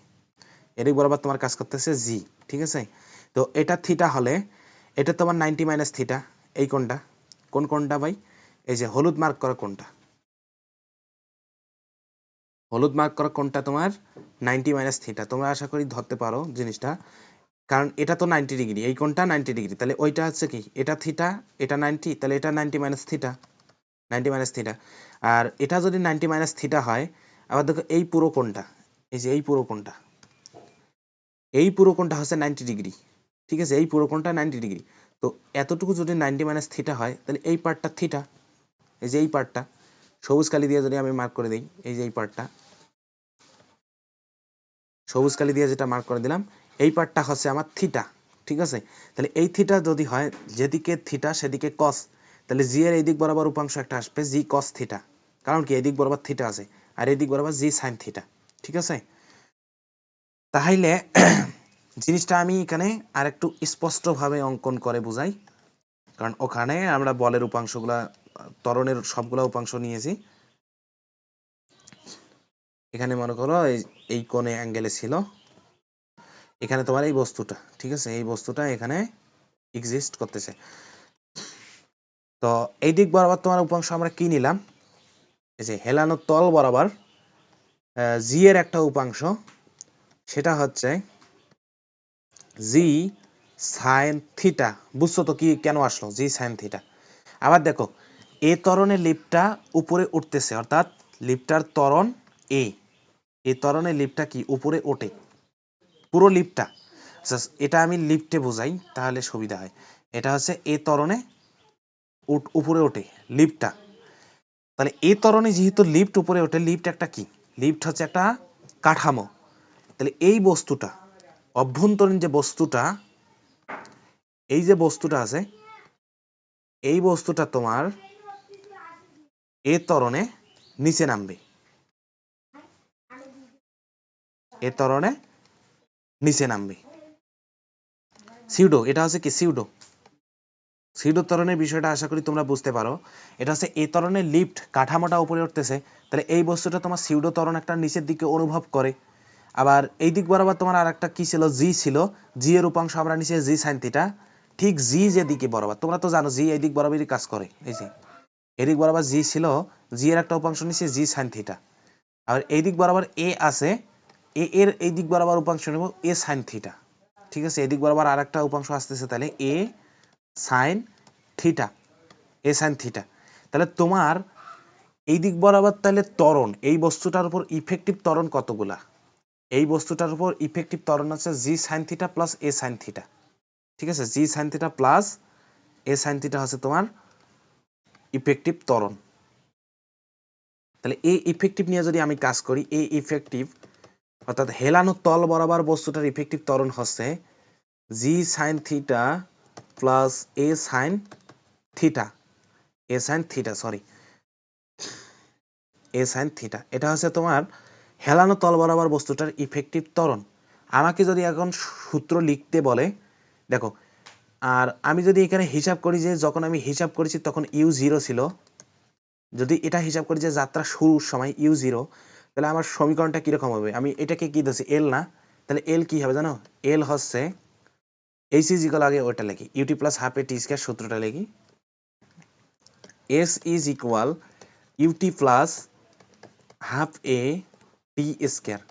এদিক বরাবর তোমার কাজ করতেছে জি, ঠিক আছে। তো এটা থিটা হলে এটা তোমার 90 মাইনাস থিটা, এই কোণটা, কোন কোণটা ভাই, এই যে হলুদ মার্ক করা কোণটা, হলুদ মার্ক করা কোণটা তোমার 90 মাইনাস থিটা, তোমরা আশা করি ধরতে পারো জিনিসটা। কারণ এটা তো 90 ডিগ্রি, এই কোণটা 90 ডিগ্রি, তাহলে ওইটা হচ্ছে কি, এটা থিটা, এটা 90, তাহলে এটা 90 মাইনাস থিটা, 90 মাইনাস থিটা। আর এটা যদি 90 মাইনাস থিটা হয়, আবার দেখো এই পুরো কোণটা, এই যে এই পুরো কোণটা, এই পুরো কোণটা হচ্ছে 90 ডিগ্রি, ঠিক আছে, এই পুরো কোণটা 90 ডিগ্রি। তো এতটুকু যদি 90 মাইনাস থিটা হয়, তাহলে এই পার্টটা থিটা, এই যে এই পার্টটা সবুজ কালি দিয়ে যদি আমি মার্ক করে দিই, এই যে এই পার্টটা সবুজ কালি দিয়ে যেটা মার্ক করে দিলাম, এই পার্টটা হচ্ছে আমার থিটা, ঠিক আছে। তাহলে এই থিটা যদি হয়, যেদিকে থিটা সেদিকে কস, তাহলে জি এর এই দিক বরাবর উপাংশ একটা আসবে জি কস থিটা, কারণ কি এই দিক বরাবর থিটা আছে আর এই দিক বরাবর জি সাইন থিটা, ঠিক আছে। তাহলে জিনিসটা আমি এখানে আর একটু স্পষ্টভাবে অঙ্কন করে বুঝাই, কারণ ওখানে আমরা বলের উপাংশগুলা, ত্বরণের সবগুলা উপাংশ নিয়েছি। এখানে মনে করো এই কোণে অ্যাঙ্গেলে ছিল, এখানে তোমার এই বস্তুটা, ঠিক আছে, এই বস্তুটা এখানে এক্সিস্ট করতেছে। তো এই দিক বরাবর তোমার উপাংশ আমরা কি নিলাম, এই যে হেলানো তল বরাবর জি এর একটা উপাংশ, সেটা হচ্ছে জি সাইন থিটা। বুঝছো তো কি কেন আসলো জি সাইন থিটা। আবার দেখো এ ত্বরণের লিফটটা উপরে উঠতেছে, অর্থাৎ লিফটার ত্বরণ এই ত্বরণের লিফটটা কি উপরে ওঠে, পুরো লিফটটা। এটা আমি লিফটে বোঝাই তাহলে সুবিধা হয়। এটা হচ্ছে এ ত্বরণে উপরে ওঠে লিফটটা। তাহলে এ ত্বরণে যেহেতু লিফট উপরে ওঠে, লিফট একটা কি, লিফট হচ্ছে একটা কাঠামো। তাহলে এই বস্তুটা, অভ্যন্তরীণ যে বস্তুটা, এই যে বস্তুটা আছে, এই বস্তুটা তোমার এ ত্বরণে নিচে নামবে, এ ত্বরণে নিচে নামবে। সিউডো, এটা হচ্ছে কি সিউডো ত্বরণের বিষয়টা আশা করি তোমরা বুঝতে পারো। এটা হচ্ছে এ ত্বরণের লিফট কাঠামোটা উপরে উঠতেছে, তাহলে এই বস্তুটা তোমার সিউডো ত্বরণ একটা নিচের দিকে অনুভব করে। আবার এই দিক বরাবর তোমার আর একটা কি ছিল, জি ছিল, জি এর উপাংশ আমরা নিচে জি সাইন থিটা। ঠিক জি যে দিকে বরাবর, তোমরা তো জানো জি এই দিক বরাবরই কাজ করে, এই যে এদিক বরাবর জি ছিল, জি এর একটা উপাংশ নিচে জি সাইন থিটা। আর এই দিক বরাবর এ আছে, এ এর এই দিক বরাবর উপাংশ নেব এ সাইন থিটা। ঠিক আছে, এদিক বরাবর আর একটা উপাংশ আসতেছে, তাহলে এ সাইন থিটা, এ সাইন থিটা। তাহলে তোমার এই দিক বরাবর তাহলে ত্বরণ, এই বস্তুটার উপর ইফেক্টিভ ত্বরণ কতগুলা, এই বস্তুটার উপর ইফেক্টিভ ত্বরণ আছে জি সাইন থিটা প্লাস এ সাইন থিটা। ঠিক আছে, জি সাইন থিটা প্লাস এ সাইন থিটা হচ্ছে তোমার ইফেক্টিভ ত্বরণ। তাহলে এই ইফেক্টিভ নিয়ে যদি আমি কাজ করি, এই ইফেক্টিভ অর্থাৎ হেলানো তল বরাবর বস্তুটার ইফেক্টিভ ত্বরণ হচ্ছে জি সাইন থিটা প্লাস এ সাইন থিটা, এ সাইন থিটা সরি এ সাইন থিটা। এটা হচ্ছে তোমার হেলানো তল বরাবর বস্তুটার ইফেক্টিভ ত্বরণ। আমাকে যদি এখন সূত্র লিখতে বলে, দেখো, আর আমি যদি এখানে হিসাব করি যে যখন আমি হিসাব করেছি তখন ইউ জিরো ছিল, যদি এটা হিসাব করি যে যাত্রা শুরুর সময় ইউ জিরো, তাহলে আমার সমীকরণটা কিরকম হবে, আমি এটাকে কি দিচ্ছি এল না, তাহলে এল কি হবে জানো, এল হচ্ছে এইচ ইজ ইকুয়াল, আগে ওটা লিখি ut plus half a t square, সূত্রটা লিখি s is equal ut plus half a t square.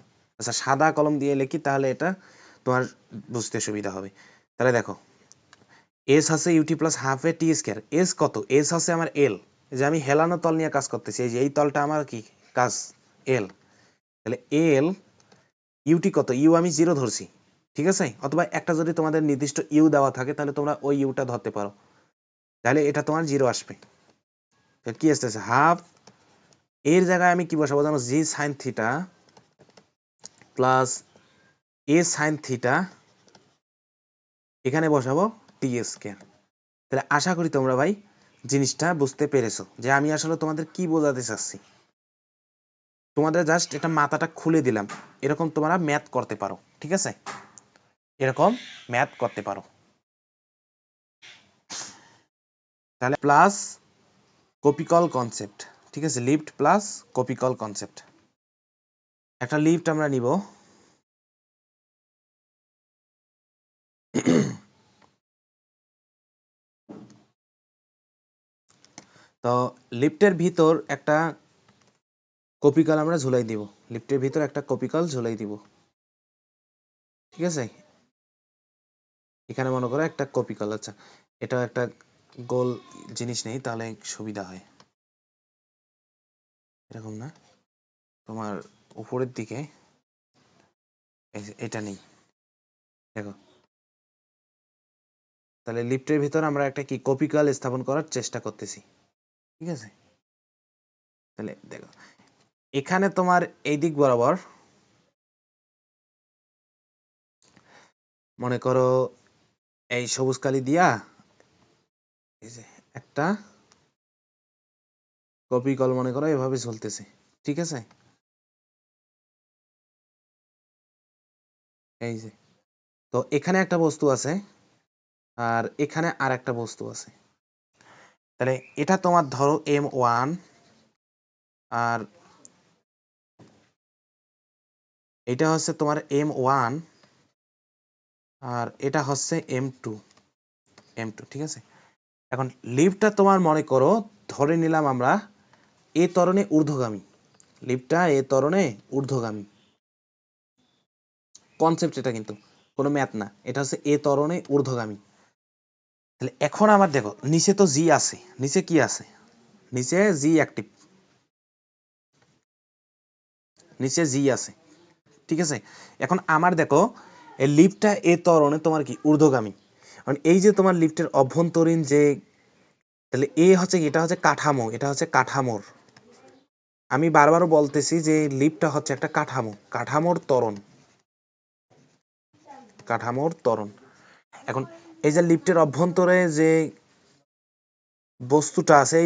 আচ্ছা সাদা কলম দিয়ে লিখি তাহলে এটা তোমার বুঝতে সুবিধা হবে। তাহলে দেখো এস হচ্ছে UT plus half a t square, s কত, এস হচ্ছে আমার এল, যে আমি হেলানো তল নিয়ে কাজ করতেছি, এই যে এই তলটা আমার কি কাজ এল, তাহলে এল ইউটি কত, ইউ আমি জিরো ধরছি, ঠিক আছে, অথবা একটা যদি তোমাদের নির্দিষ্ট ইউ দেওয়া থাকে তাহলে তোমরা ওই ইউটা ধরতে পারো, তাহলে এটা তোমার জিরো আসবে। কি আসতেছে হাফ, এর জায়গায় আমি কি বসাবো জানো, জি সাইন থিটা প্লাস এ সাইন থিটা, এখানে বসাবো টি স্কয়ার। তাহলে আশা করি তোমরা ভাই জিনিসটা বুঝতে পেরেছো যে আমি আসলে তোমাদের কি বোঝাতে চাচ্ছি। তোমাদের জাস্ট এটা মাথাটা খুলে দিলাম, এরকম তোমরা ম্যাথ করতে পারো, ঠিক আছে, এরকম ম্যাথ করতে পারো। তাহলে প্লাস কপিকল কনসেপ্ট, ঠিক আছে, লিফট প্লাস কপিকল কনসেপ্ট। একটা লিফট আমরা নিব, তো লিফটের ভিতর একটা কপিকল আমরা ঝুলাই দিব, লিফটের ভিতর একটা কপিকল ঝুলাই দিব, ঠিক আছে, এখানে মনে করো একটা কপিকল। আচ্ছা এটা একটা গোল জিনিস নেই তাহলে সুবিধা হয়, এরকম না, তোমার উপরের দিকে এটা নেই, দেখো, তাহলে লিফটের ভিতর আমরা একটা কি কপিকল স্থাপন করার চেষ্টা করতেছি, ঠিক আছে। তাহলে দেখো এখানে তোমার এই দিক বরাবর মনে করো এই সবুজ কালি দিয়া এই যে একটা কপিকল মনে করো এভাবে ঝুলতেছে, ঠিক আছে, এই যে, তো এখানে একটা বস্তু আছে আর এখানে আর একটা বস্তু আছে, তাহলে এটা তোমার ধরো M1 আর এটা হচ্ছে তোমার M1 আর এটা হচ্ছে M2, ঠিক আছে। এখন লিফটটা তোমার মনে করো ধরে নিলাম আমরা এ ত্বরণে ঊর্ধ্বগামী, লিফটটা এ ত্বরণে ঊর্ধ্বগামী, কনসেপ্ট এটা কিন্তু কোনো ম্যাথ না, এটা হচ্ছে এ ত্বরণে ঊর্ধ্বগামী। তাহলে এখন আমার দেখো নিচে তো জি আছে, নিচে কি আছে, নিচে জি অ্যাক্টিভ, নিচে জি আছে, ঠিক আছে। এখন আমার দেখো এই লিফটটা এ ত্বরণে তোমার কি ঊর্ধ্বগামী, কারণ এই যে তোমার লিফটের অভ্যন্তরীণ যে, তাহলে এ হচ্ছে এটা হচ্ছে কাঠামো, এটা হচ্ছে কাঠামোর, আমি বারবার বলতেছি যে লিফটটা হচ্ছে একটা কাঠামো, কাঠামোর ত্বরণ, কাঠামোর ত্বরণ। এখন এই যে লিফটের অভ্যন্তরে যে বস্তুটা আছে,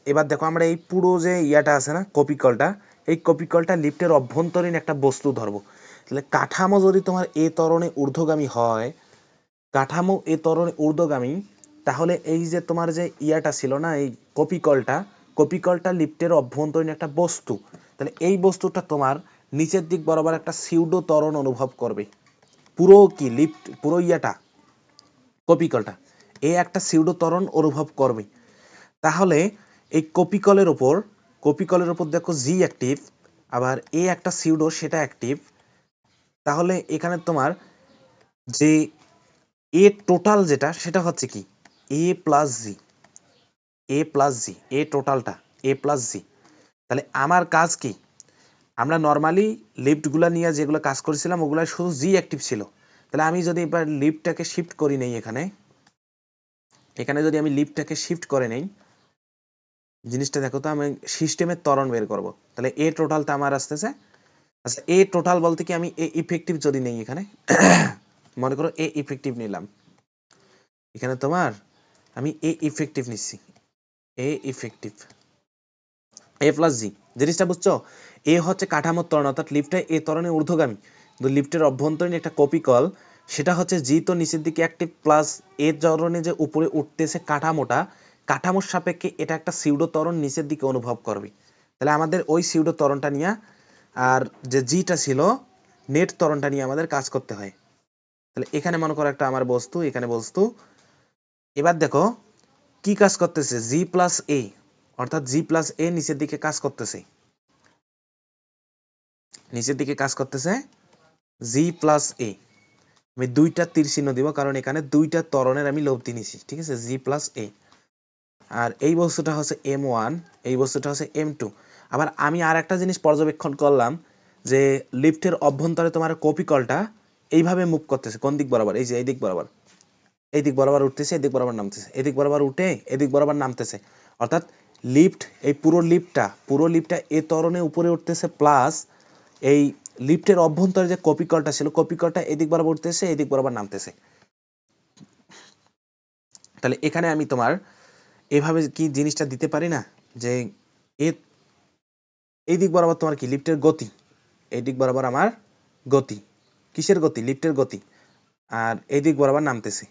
এবার দেখো আমরা এই পুরো যে ইয়াটা আছে না কপিকলটা, এই কপিকলটা লিফটের অভ্যন্তরীণ একটা বস্তু ধরবো। তাহলে কাঠামো যদি তোমার এ ত্বরণে ঊর্ধ্বগামী হয়, কাঠামো এ ত্বরণে ঊর্ধ্বগামী, তাহলে এই যে তোমার যে ইয়াটা ছিল না এই কপিকলটা, কপিকলটা লিফটের অভ্যন্তরীণ একটা বস্তু, তাহলে এই বস্তুটা তোমার নিচের দিক বরাবর একটা সিউডো ত্বরণ অনুভব করবে, পুরো কি লিফট পুরো ইয়াটা কপিকলটা এ একটা সিউডো ত্বরণ অনুভব করবে। তাহলে এই কপিকলের ওপর দেখো জি অ্যাক্টিভ, আবার এ একটা সিউডো সেটা অ্যাক্টিভ, তাহলে এখানে তোমার যে এ টোটাল যেটা সেটা হচ্ছে কি এ প্লাস জি, এ প্লাস জি, এ টোটালটা এ প্লাস জি। তাহলে আমার কাজ কি, আমরা নর্মালি লিফটগুলো নিয়ে যেগুলো কাজ করেছিলাম ওগুলো শুধু জি অ্যাক্টিভ ছিল, তাহলে আমি যদি এবার লিফটটাকে শিফট করি নেই, এখানে এখানে যদি আমি লিফটটাকে শিফট করে নেই, জিনিসটা দেখো তো, আমি সিস্টেমের ত্বরণ বের করব, তাহলে এ টোটালটা আমার আসতেছে, আচ্ছা এ টোটাল বলতে কি আমি এ ইফেক্টিভ যদি নেই এখানে মনে করো এ ইফেক্টিভ নিলাম, এখানে তোমার আমি এ ইফেক্টিভ নিচ্ছি, এ ইফেক্টিভ এ প্লাস জি, জিনিসটা বুঝছো? এ হচ্ছে কাঠামোর ত্বরণ, অর্থাৎ লিফটে এ ত্বরণে ঊর্ধ্বগামী, কিন্তু লিফটের অভ্যন্তরীণ একটা কপিকল সেটা হচ্ছে জি তো নিচের দিকে অ্যাক্টিভ, প্লাস এ ত্বরণে যে উপরে উঠতেছে কাঠামোটা, কাঠামোর সাপেক্ষে এটা একটা সিউডো ত্বরণ নিচের দিকে অনুভব করবে। তাহলে আমাদের ওই সিউডো ত্বরণটা নিয়ে আর যে জিটা ছিল নেট ত্বরণটা নিয়ে আমাদের কাজ করতে হয়। তাহলে এখানে মনে করো একটা আমার বস্তু, এখানে বস্তু, এবার দেখো কি কাজ করতেছে জি প্লাস এ, অর্থাৎ জি প্লাস এ নিচের দিকে কাজ করতেছে, নিচের দিকে কাজ করতেছে জি প্লাস এ, আমি দুইটা তীর চিহ্ন দিব কারণ এখানে দুইটা ত্বরণের আমি লব্ধি নিছি, ঠিক আছে, জি প্লাস এ। আর এই বস্তুটা হচ্ছে এম ওয়ান, এই বস্তুটা হচ্ছে এম টু। আবার আমি আর একটা জিনিস পর্যবেক্ষণ করলাম যে লিফটের অভ্যন্তরে তোমার কপিকলটা এইভাবে মুভ করতেছে, কোন দিক বরাবর, এই যে এই দিক বরাবর, এই দিক বরাবর উঠতেছে, এদিক বরাবর নামতেছে, এদিক বরাবর উঠে এদিক বরাবর নামতেছে, অর্থাৎ লিফট এই পুরো লিফটটা এ ত্বরণে উপরে উঠতেছে, প্লাস এই লিফটের অভ্যন্তরে যে কপিকলটা ছিল কপিকলটা এদিক বরাবর উঠতেছে এদিক বরাবর নামতেছে। তাহলে এখানে আমি তোমার এভাবে কি জিনিসটা দিতে পারি না যে এ এই দিক বরাবর তোমার কি লিফটের গতি, এই দিক বরাবর আমার গতি, কিসের গতি, লিফটের গতি, আর এই দিক বরাবর নামতেছে,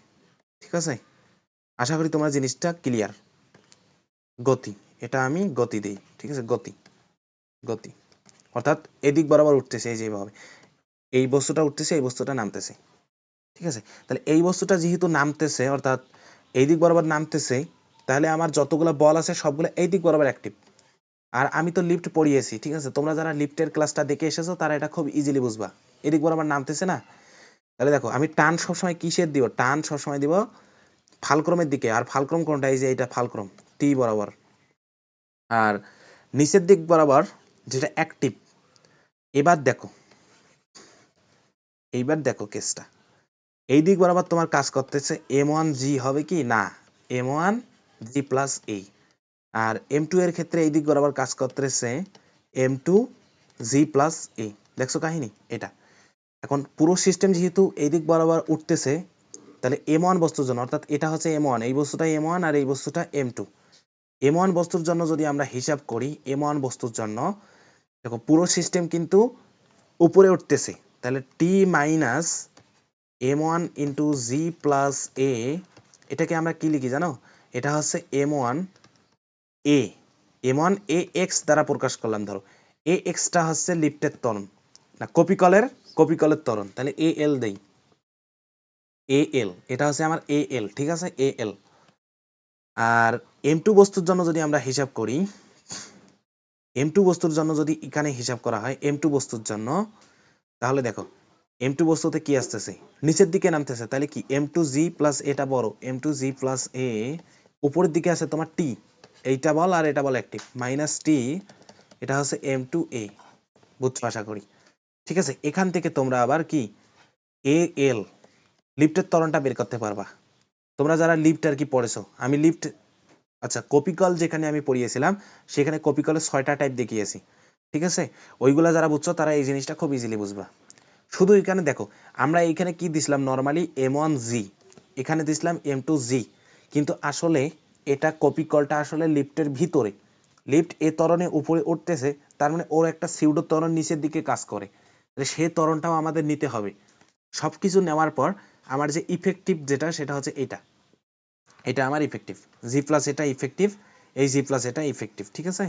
ঠিক আছে। আশা করি তোমার জিনিসটা ক্লিয়ার, গতি, এটা আমি গতি দিই, ঠিক আছে, গতি, গতি অর্থাৎ এদিক বরাবর উঠতেছে, এই যেভাবে এই বস্তুটা উঠতেছে এই বস্তুটা নামতেছে, ঠিক আছে। তাহলে এই বস্তুটা যেহেতু নামতেছে অর্থাৎ এই দিক বরাবর নামতেছে, তাহলে আমার যতগুলো বল আছে সবগুলো এই দিক বরাবর অ্যাক্টিভ। আর আমি তো লিফট পড়িয়েছি, ঠিক আছে, তোমরা যারা লিফটের ক্লাসটা দেখে এসেছো তারা এটা খুব ইজিলি বুঝবা, এদিক বরাবর নামতেছে না। তাহলে দেখো আমি টান সবসময় কিসের দিব, টান সবসময় দিব ফালক্রমের দিকে, আর ফালক্রম কোনটা, এই যে এটা ফালক্রম টি বরাবর, আর নিচের দিক বরাবর যেটা অ্যাক্টিভ। এবার দেখো, এইবার দেখো কেসটা, এই দিক বরাবর তোমার কাজ করতেছে এম ওয়ান জি হবে কি না, এম ওয়ান জি প্লাস এ, আর এম টু এর ক্ষেত্রে এই দিক বরাবর কাজ করতেছে এম টু জি প্লাস এ। দেখছো কাহিনী এটা, এখন পুরো সিস্টেম যেহেতু এই দিক বরাবর উঠতেছে, তাহলে এম ওয়ান বস্তুর জন্য, অর্থাৎ এটা হচ্ছে এম ওয়ান, এই বস্তুটা এম ওয়ান আর এই বস্তুটা এম টু, এম ওয়ান বস্তুর জন্য যদি আমরা হিসাব করি, এম ওয়ান বস্তুর জন্য দেখো পুরো সিস্টেম কিন্তু উপরে উঠতেছে, তাহলে T minus m one into g plus a, এটাকে আমরা কি লিখি জানো, এটা হচ্ছে m one a, m one a x দ্বারা প্রকাশ করলাম, ধরো এ এক্সটা হচ্ছে লিফটের ত্বরণ না কপিকলের ত্বরণ, তাহলে এ এল দেই, এ এল এটা হচ্ছে আমার এ এল, ঠিক আছে, এ এল। আর M2 বস্তুর জন্য যদি আমরা হিসাব করি, M2 বস্তুর জন্য যদি এখানে হিসাব করা হয় M2 বস্তুর জন্য, তাহলে দেখো M2 বস্তুতে কি আসতেছে, নিচের দিকে নামতেছে, তাহলে কি M2G প্লাস এটা বড়, M2G প্লাস A, উপরের দিকে আছে তোমার T, এইটা বল আর এটা বল অ্যাক্টিভ, মাইনাস T, এটা হচ্ছে M2A, বুঝছো আশা করি। ঠিক আছে, এখান থেকে তোমরা আবার কি AL লিফটের ত্বরণটা বের করতে পারবা। তোমরা যারা লিফট আর কি পড়েছো, আমি লিফট, আচ্ছা কপিকল যেখানে আমি পড়িয়েছিলাম সেখানে কপিকলের 6টা টাইপ দেখিয়েছি। ঠিক আছে, ওইগুলা যারা বুঝছো তারা এই জিনিসটা খুব ইজিলি বুঝবা। শুধু এখানে দেখো আমরা এইখানে কি দিছিলাম, নর্মালি M1G, এখানে দিছিলাম M2G, কিন্তু আসলে এটা কপিকলটা আসলে লিফটের ভিতরে, লিফট এ ত্বরণে উপরে উঠতেছে, তার মানে ওর একটা সিউডো ত্বরণ নিচের দিকে কাজ করে, সে ত্বরণটাও আমাদের নিতে হবে। সবকিছু নেওয়ার পর আমার যে ইফেক্টিভ যেটা সেটা হচ্ছে এটা আমার ইফেক্টিভ, জি প্লাস এটা ইফেক্টিভ, এই জি প্লাস এটা ইফেক্টিভ। ঠিক আছে,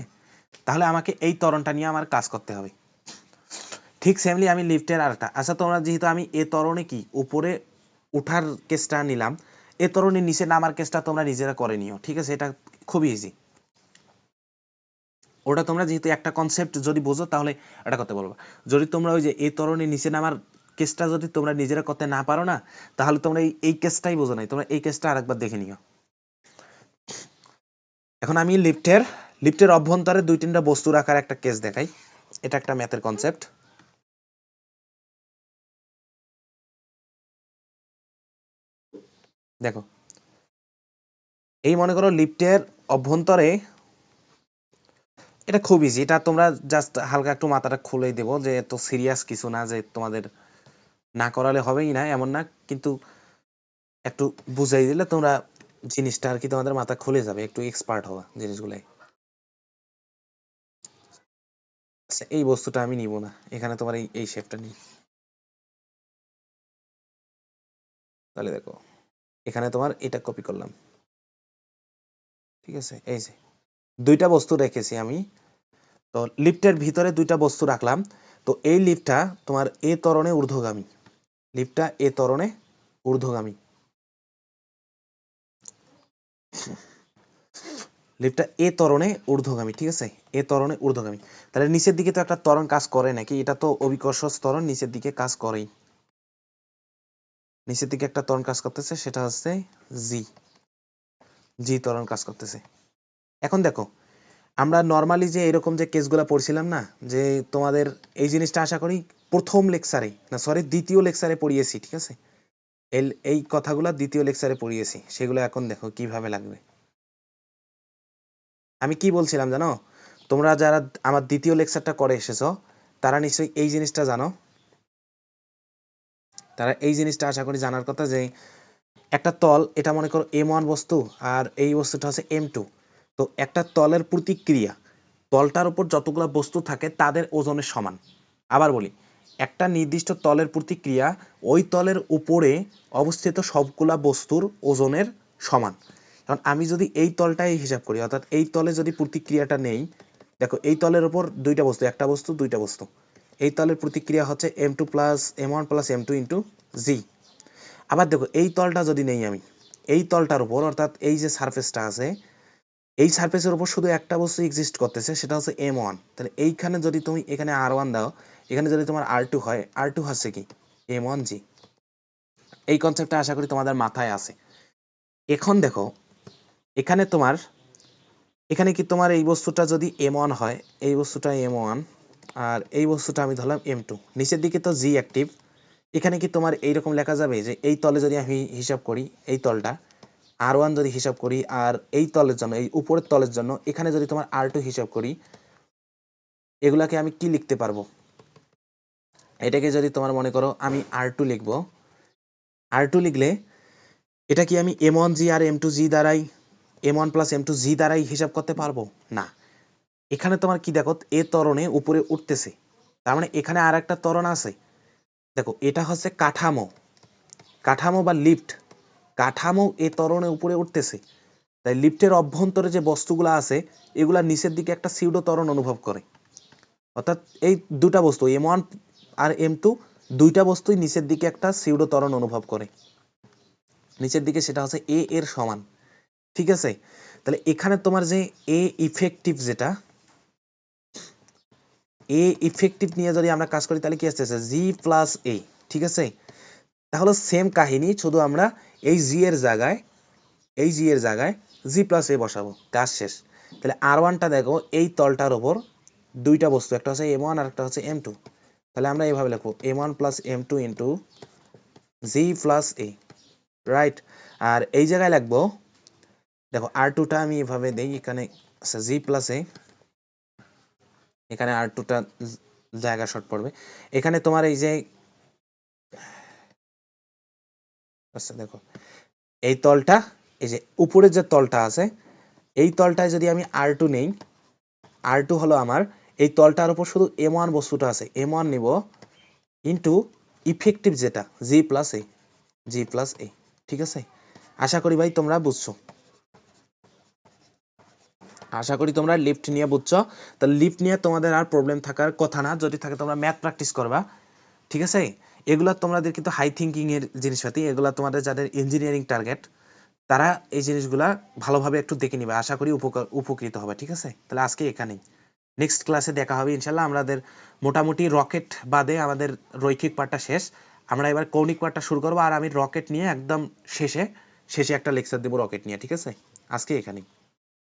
তাহলে আমাকে এই ত্বরণটা নিয়ে আমার কাজ করতে হবে। ঠিক সেমলি আমি লিফটের আরেকটা, আচ্ছা তোমরা যেহেতু আমি এ ত্বরণে কি উপরে উঠার কেসটা নিলাম, এ ত্বরণে নিচে নামার কেসটা তোমরা নিজেরা করে নিও। ঠিক আছে, এটা খুবই ইজি, ওটা তোমরা যেহেতু একটা কনসেপ্ট যদি বোঝো তাহলে এটা করতে পারবা। যদি তোমরা ওই যে এই ত্বরণে নিচে নামার কেসটা যদি তোমরা নিজেরা করতে না পারো না, তাহলে তোমরা এই কেসটাই বোঝো নাই, তোমরা এই কেসটা আরেকবার দেখে নিও। এখন আমি লিফটের অভ্যন্তরে 2-3টা বস্তু রাখার একটা কেস দেখাই। এটা একটা ম্যাথের কনসেপ্ট। দেখো, এই মনে করো লিফটের অভ্যন্তরে, এটা খুব ইজি, এটা তোমরা জাস্ট হালকা একটু মাথাটা খুলেই দেবো, যে এত সিরিয়াস কিছু না যে তোমাদের না করালে হবেই না এমন না, কিন্তু একটু বুঝাই দিলে তোমরা জিনিসটা আর কি তোমাদের মাথা খুলে যাবে, একটু এক্সপার্ট হওয়া জিনিসগুলাই। আচ্ছা এই বস্তুটা আমি নিব না, এখানে তোমার এই শেপটা নেই, তাহলে দেখো এখানে তোমার এটা কপি করলাম। ঠিক আছে, এই যে 2টা বস্তু রেখেছি আমি, তো লিফটের ভিতরে 2টা বস্তু রাখলাম, তো এই লিফটটা তোমার এ ত্বরণে ঊর্ধ্বগামী, লিফটটা এ ত্বরণে ঊর্ধ্বগামী, লিফটটা এ ত্বরণে ঊর্ধ্বগামী। ঠিক আছে, এ ত্বরণে ঊর্ধ্বগামী, তাহলে নিচের দিকে তো একটা ত্বরণ কাজ করে নাকি, এটা তো অভিকর্ষ ত্বরণ নিচের দিকে কাজ করেই, নিচের দিকে একটা ত্বরণ কাজ করতেছে, সেটা হচ্ছে জি, জি ত্বরণ কাজ করতেছে। এখন দেখো আমরা নর্মালি যে এরকম যে কেসগুলো পড়ছিলাম না, যে তোমাদের এই জিনিসটা আশা করি প্রথম লেকচারে না সরি দ্বিতীয় লেকচারে পড়িয়েছি। ঠিক আছে, এই কথাগুলো দ্বিতীয় লেকচারে পড়িয়েছি, সেগুলো এখন দেখো কিভাবে লাগবে। আমি কি বলছিলাম জানো, তোমরা যারা আমার দ্বিতীয় লেকচারটা করে এসেছো তারা নিশ্চয়ই এই জিনিসটা জানো, তারা এই জিনিসটা আশা করি জানার কথা, যে একটা তল, এটা মনে করো M1 বস্তু আর এই বস্তুটা হচ্ছে M2, তো একটা তলের প্রতিক্রিয়া, তলটার উপর যতগুলো বস্তু থাকে তাদের ওজনের সমান। আবার বলি, একটা নির্দিষ্ট তলের প্রতিক্রিয়া ওই তলের উপরে অবস্থিত সবগুলা বস্তুর ওজনের সমান। কারণ আমি যদি এই তলটাই হিসাব করি, অর্থাৎ এই তলে যদি প্রতিক্রিয়াটা নেই, দেখো এই তলের উপর 2টা বস্তু, একটা বস্তু 2টা বস্তু, এই তলের প্রতিক্রিয়া হচ্ছে M2 plus M1 plus M2 into জি। আবার দেখো এই তলটা যদি নেই আমি, এই তলটার উপর অর্থাৎ এই যে সারফেসটা আছে, এই সারফেসের উপর শুধু একটা বস্তু এক্সিস্ট করতেছে, সেটা হচ্ছে M1, তাহলে এইখানে যদি তুমি এখানে R1 দাও, এখানে যদি তোমার R2 হয়, R2 হচ্ছে কি M1G। এই কনসেপ্টটা আশা করি তোমাদের মাথায় আছে। এখন দেখো এখানে তোমার, এখানে কি তোমার এই বস্তুটা যদি M1 হয়, এই বস্তুটা M1 আর এই বস্তুটা আমি ধরলাম M2, নিচের দিকে তো G অ্যাক্টিভ, এখানে কি তোমার এইরকম লেখা যাবে যে এই তলে যদি আমি হিসাব করি, এই তলটা R1 যদি হিসাব করি, আর এই তলের জন্য, এই উপরের তলের জন্য এখানে যদি তোমার R2 হিসাব করি, এগুলাকে আমি কি লিখতে পারবো, এটাকে যদি তোমার মনে করো আমি R2 লিখবো, R2 লিখলে এটা কি আমি M1G আর M2G দ্বারাই, M1 প্লাস M2G দ্বারাই হিসাব করতে পারবো না। এখানে তোমার কি দেখো এ ত্বরণে উপরে উঠতেছে, তার মানে এখানে আর একটা ত্বরণ আছে। দেখো এটা হচ্ছে কাঠামো, কাঠামো বা লিফট, কাঠামো এ ত্বরণে উপরে উঠতেছে, তাই লিফটের অভ্যন্তরে যে বস্তুগুলো আছে এগুলা নিচের দিকে একটা সিউডো ত্বরণ অনুভব করে, অর্থাৎ এই 2টা বস্তু M1 আর M2, 2টা বস্তুই নিচের দিকে একটা সিউডো ত্বরণ অনুভব করে, নিচের দিকে সেটা হচ্ছে A এর সমান। ঠিক আছে? তাহলে এখানে তোমার যে এ ইফেক্টিভ যেটা, এ ইফেক্টিভ নিয়ে যদি আমরা কাজ করি তাহলে কি আসতেছে জি প্লাস এ। ঠিক আছে? তাহলে সেম কাহিনী, শুধু আমরা এই জি এর জায়গায় জি প্লাস এ বসাবো, কাজ শেষ। তাহলে আর ওয়ানটা দেখো এই তলটার ওপর দুইটা বস্তু, একটা হচ্ছে এম ওয়ান আর একটা হচ্ছে এম টু। তাহলে আমরা এইভাবে লিখবো m one plus m two into g plus a, right? আর এই জায়গায় লিখবো, দেখো আর টুটা আমি এভাবে দেই, এখানে আচ্ছা জি প্লাস এ, এখানে আর টুটা জায়গা শর্ট পড়বে। এখানে তোমার এই যে আচ্ছা দেখো এই তলটা, এই যে উপরের যে তলটা আছে, এই তলটায় যদি আমি আর টু নেই, আর টু হলো আমার এই তলটার উপর শুধু এম ওয়ান বস্তুটা আছে, এম ওয়ান নিব ইন্টু ইফেক্টিভ যেটা জি প্লাস এ। ঠিক আছে? আশা করি ভাই তোমরা বুঝছো, আশা করি তোমরা লিফট নিয়ে বুঝছো। তো লিফট নিয়ে তোমাদের আর প্রবলেম থাকার কথা না, যদি থাকে তোমরা ম্যাথ প্র্যাকটিস করবা। ঠিক আছে? এগুলা তোমাদের কিন্তু হাই থিঙ্কিং এর জিনিসপাতি, এগুলা তোমাদের যাদের ইঞ্জিনিয়ারিং টার্গেট তারা এই জিনিসগুলা ভালোভাবে একটু দেখে নিবে, আশা করি উপকৃত হবে। ঠিক আছে? তাহলে আজকে এখানেই, নেক্সট ক্লাসে দেখা হবে ইনশাল্লাহ। আমাদের মোটামুটি রকেট বাদে আমাদের রৈখিক পার্টটা শেষ, আমরা এবার কৌণিক পার্টটা শুরু করবো। আর আমি রকেট নিয়ে একদম শেষে একটা লেকচার দেবো রকেট নিয়ে। ঠিক আছে? আজকে এখানেই।